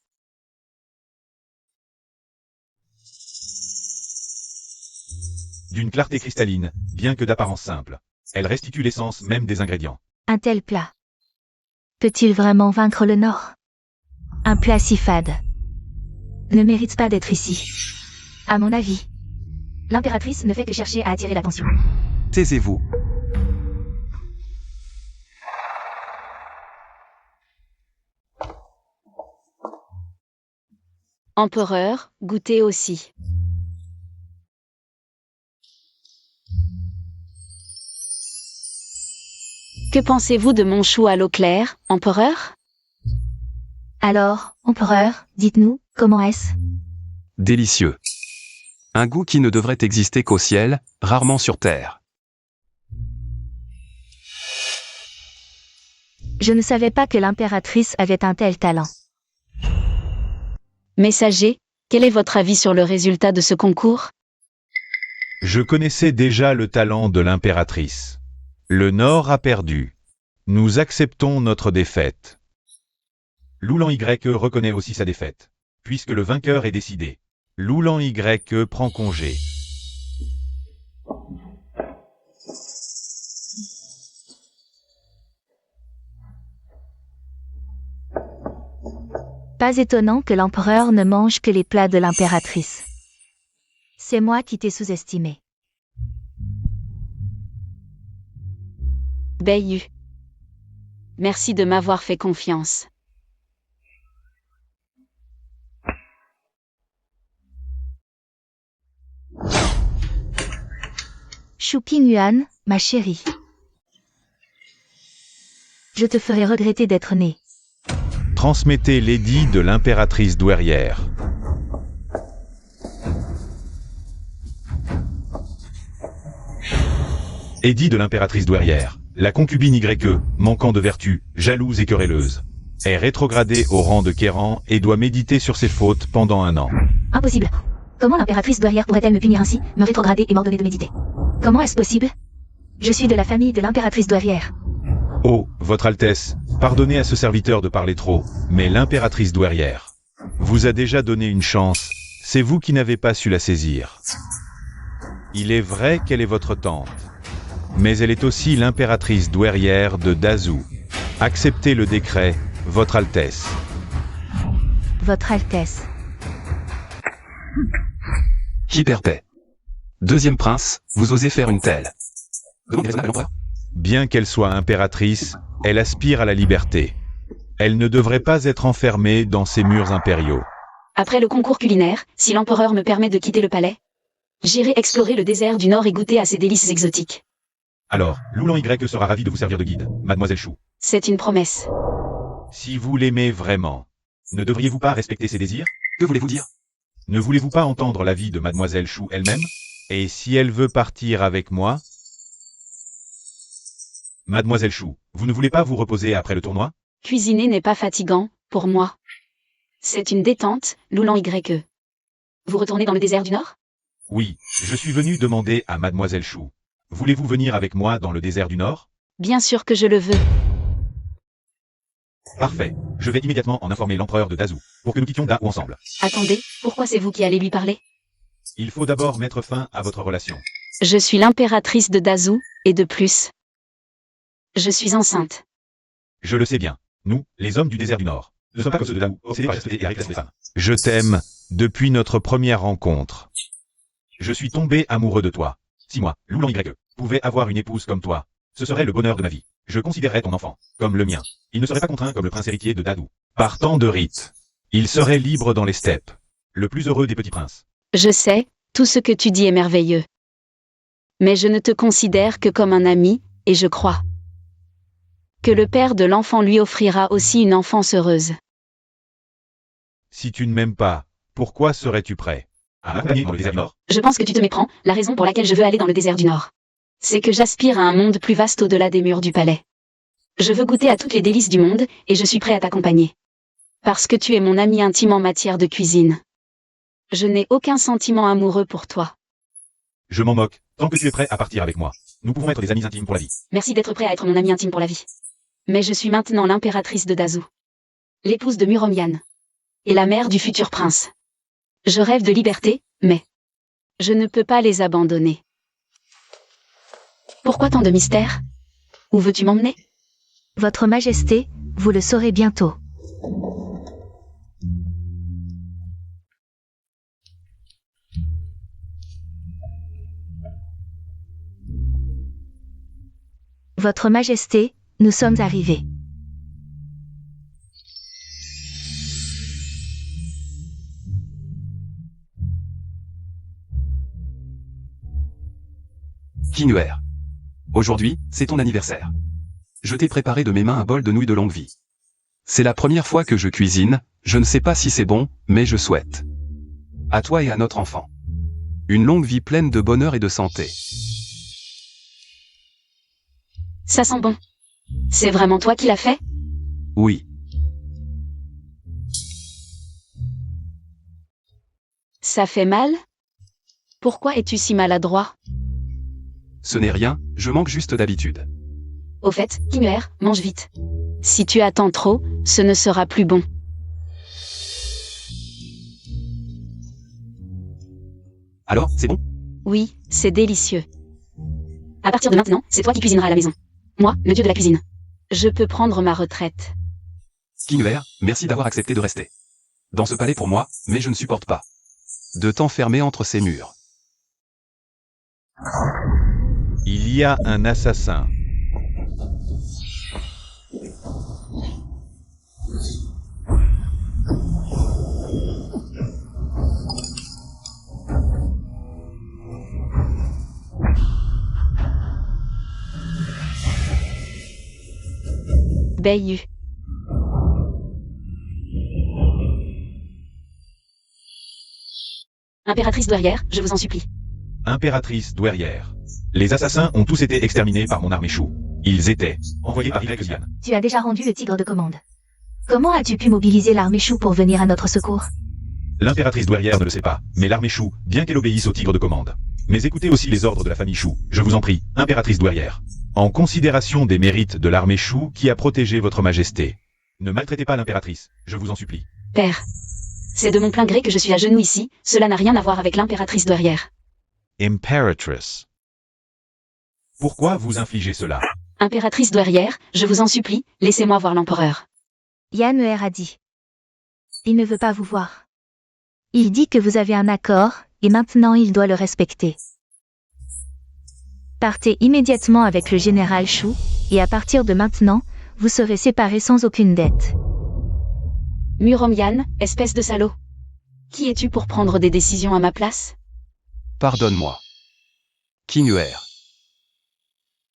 D'une clarté cristalline, bien que d'apparence simple. Elle restitue l'essence même des ingrédients. Un tel plat. Peut-il vraiment vaincre le Nord? Un plat si fade ne mérite pas d'être ici. À mon avis, l'impératrice ne fait que chercher à attirer l'attention. Taisez-vous. Empereur, goûtez aussi. Que pensez-vous de mon chou à l'eau claire, empereur? Alors, empereur, dites-nous, comment est-ce? Délicieux. Un goût qui ne devrait exister qu'au ciel, rarement sur terre. Je ne savais pas que l'impératrice avait un tel talent. Messager, quel est votre avis sur le résultat de ce concours? Je connaissais déjà le talent de l'impératrice. Le Nord a perdu. Nous acceptons notre défaite. Loulan YE reconnaît aussi sa défaite, puisque le vainqueur est décidé. Loulan YE prend congé. Pas étonnant que l'empereur ne mange que les plats de l'impératrice. C'est moi qui t'ai sous-estimé. Beiyu. Merci de m'avoir fait confiance. Shukin Yuan, ma chérie. Je te ferai regretter d'être né. Transmettez l'édit de l'impératrice douairière. Édit de l'impératrice douairière. La concubine YE, manquant de vertu, jalouse et querelleuse, est rétrogradée au rang de Kéran et doit méditer sur ses fautes pendant 1 an. Impossible. Comment l'impératrice douairière pourrait-elle me punir ainsi, me rétrograder et m'ordonner de méditer? Comment est-ce possible? Je suis de la famille de l'impératrice douairière. Oh, Votre Altesse, pardonnez à ce serviteur de parler trop, mais l'impératrice douairière vous a déjà donné une chance, c'est vous qui n'avez pas su la saisir. Il est vrai qu'elle est votre tante, mais elle est aussi l'impératrice douairière de Dazou. Acceptez le décret, Votre Altesse. Votre Altesse. Hyperpaix. Deuxième prince, vous osez faire une telle demande raisonnable à l'empereur? Bien qu'elle soit impératrice, elle aspire à la liberté. Elle ne devrait pas être enfermée dans ces murs impériaux. Après le concours culinaire, si l'empereur me permet de quitter le palais, j'irai explorer le désert du Nord et goûter à ses délices exotiques. Alors, Loulan Y sera ravi de vous servir de guide, Mademoiselle Chou. C'est une promesse. Si vous l'aimez vraiment, ne devriez-vous pas respecter ses désirs? Que voulez-vous dire? Ne voulez-vous pas entendre l'avis de Mademoiselle Chou elle-même? Et si elle veut partir avec moi? Mademoiselle Chou, vous ne voulez pas vous reposer après le tournoi? Cuisiner n'est pas fatigant, pour moi. C'est une détente, Loulan YE. Vous retournez dans le désert du Nord? Oui, je suis venu demander à Mademoiselle Chou. Voulez-vous venir avec moi dans le désert du Nord? Bien sûr que je le veux. Parfait. Je vais immédiatement en informer l'empereur de Dazou, pour que nous quittions Dao ensemble. Attendez, pourquoi c'est vous qui allez lui parler? Il faut d'abord mettre fin à votre relation. Je suis l'impératrice de Dazou, et de plus, je suis enceinte. Je le sais bien. Nous, les hommes du désert du Nord, ne sommes pas comme ceux de Dao, obsédés par respecter et arrêter les femmes. Je t'aime, depuis notre première rencontre. Je suis tombé amoureux de toi. Si moi, Loulan YE, pouvais avoir une épouse comme toi, ce serait le bonheur de ma vie. Je considérerais ton enfant comme le mien. Il ne serait pas contraint comme le prince héritier de Dadou. Partant de rites, il serait libre dans les steppes. Le plus heureux des petits princes. Je sais, tout ce que tu dis est merveilleux. Mais je ne te considère que comme un ami, et je crois que le père de l'enfant lui offrira aussi une enfance heureuse. Si tu ne m'aimes pas, pourquoi serais-tu prêt à m'accompagner dans le désert du Nord? Je pense que tu te méprends, la raison pour laquelle je veux aller dans le désert du Nord. C'est que j'aspire à un monde plus vaste au-delà des murs du palais. Je veux goûter à toutes les délices du monde, et je suis prêt à t'accompagner. Parce que tu es mon ami intime en matière de cuisine. Je n'ai aucun sentiment amoureux pour toi. Je m'en moque, tant que tu es prêt à partir avec moi. Nous pouvons être des amis intimes pour la vie. Merci d'être prêt à être mon ami intime pour la vie. Mais je suis maintenant l'impératrice de Dazou. L'épouse de Muromian. Et la mère du futur prince. Je rêve de liberté, mais je ne peux pas les abandonner. Pourquoi tant de mystère? Où veux-tu m'emmener? Votre Majesté, vous le saurez bientôt. Votre Majesté, nous sommes arrivés. Kinuer. Aujourd'hui, c'est ton anniversaire. Je t'ai préparé de mes mains un bol de nouilles de longue vie. C'est la première fois que je cuisine, je ne sais pas si c'est bon, mais je souhaite. À toi et à notre enfant. Une longue vie pleine de bonheur et de santé. Ça sent bon. C'est vraiment toi qui l'as fait? Oui. Ça fait mal? Pourquoi es-tu si maladroit? Ce n'est rien, je manque juste d'habitude. Au fait, Kinuer, mange vite. Si tu attends trop, ce ne sera plus bon. Alors, c'est bon? Oui, c'est délicieux. À partir de maintenant, c'est toi qui cuisineras à la maison. Moi, le dieu de la cuisine. Je peux prendre ma retraite. Kinuer, merci d'avoir accepté de rester dans ce palais pour moi, mais je ne supporte pas de t'enfermer entre ces murs. Il y a un assassin. Beiyu. Impératrice douairière, je vous en supplie. Impératrice douairière. Les assassins ont tous été exterminés par mon armée chou. Ils étaient envoyés par Yan. Tu as déjà rendu le tigre de commande. Comment as-tu pu mobiliser l'armée chou pour venir à notre secours? L'impératrice douairière ne le sait pas, mais l'armée chou, bien qu'elle obéisse au tigre de commande. Mais écoutez aussi les ordres de la famille chou, je vous en prie, impératrice douairière. En considération des mérites de l'armée chou qui a protégé votre majesté. Ne maltraitez pas l'impératrice, je vous en supplie. Père. C'est de mon plein gré que je suis à genoux ici, cela n'a rien à voir avec l'impératrice douairière. Imperatrice. Pourquoi vous infligez cela? Impératrice douairière, je vous en supplie, laissez-moi voir l'empereur. Yan'er a dit. Il ne veut pas vous voir. Il dit que vous avez un accord, et maintenant il doit le respecter. Partez immédiatement avec le général Shu, et à partir de maintenant, vous serez séparés sans aucune dette. Muromyan, espèce de salaud. Qui es-tu pour prendre des décisions à ma place? Pardonne-moi. Kinuer.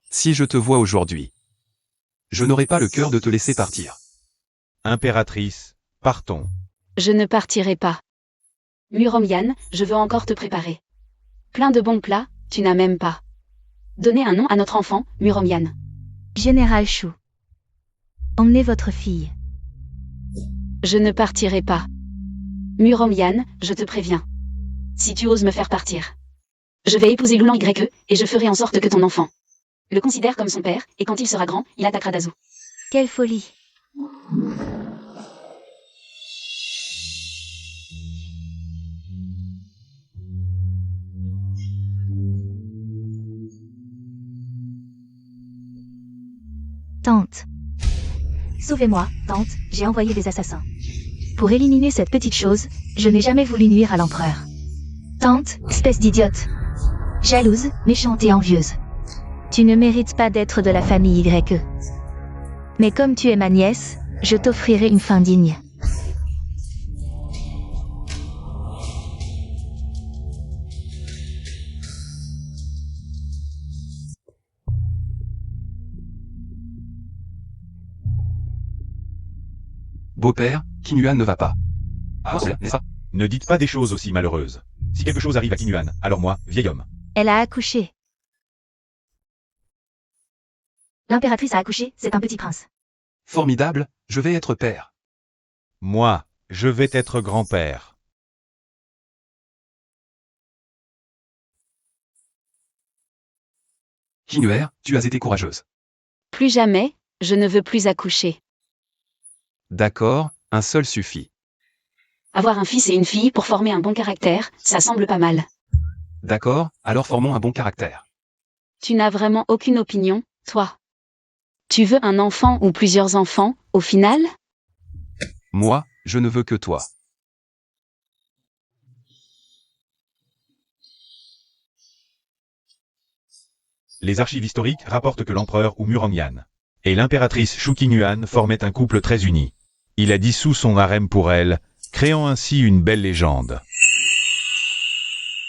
Si je te vois aujourd'hui, je n'aurai pas le cœur de te laisser partir. Impératrice, partons. Je ne partirai pas. Muromyan, je veux encore te préparer. Plein de bons plats, tu n'as même pas. Donnez un nom à notre enfant, Muromyan. Général Shu. Emmenez votre fille. Je ne partirai pas. Muromyan, je te préviens. Si tu oses me faire partir. Je vais épouser Loulan YE, et je ferai en sorte que ton enfant le considère comme son père, et quand il sera grand, il attaquera Dazu. Quelle folie. Tante. Sauvez-moi, tante, j'ai envoyé des assassins. Pour éliminer cette petite chose, je n'ai jamais voulu nuire à l'empereur. Tante, espèce d'idiote. Jalouse, méchante et envieuse. Tu ne mérites pas d'être de la famille YE. Mais comme tu es ma nièce, je t'offrirai une fin digne. Beau-père, Kinuan ne va pas. Ah, n'est-ce pas? Ne dites pas des choses aussi malheureuses. Si quelque chose arrive à Kinuan, alors moi, vieil homme. Elle a accouché. L'impératrice a accouché, c'est un petit prince. Formidable, je vais être père. Moi, je vais être grand-père. Kinuer, tu as été courageuse. Plus jamais, je ne veux plus accoucher. D'accord, un seul suffit. Avoir un fils et une fille pour former un bon caractère, ça semble pas mal. D'accord, alors formons un bon caractère. Tu n'as vraiment aucune opinion, toi. Tu veux un enfant ou plusieurs enfants, au final? Moi, je ne veux que toi. Les archives historiques rapportent que l'empereur Muromyan et l'impératrice Shu Kinuan formaient un couple très uni. Il a dissous son harem pour elle, créant ainsi une belle légende.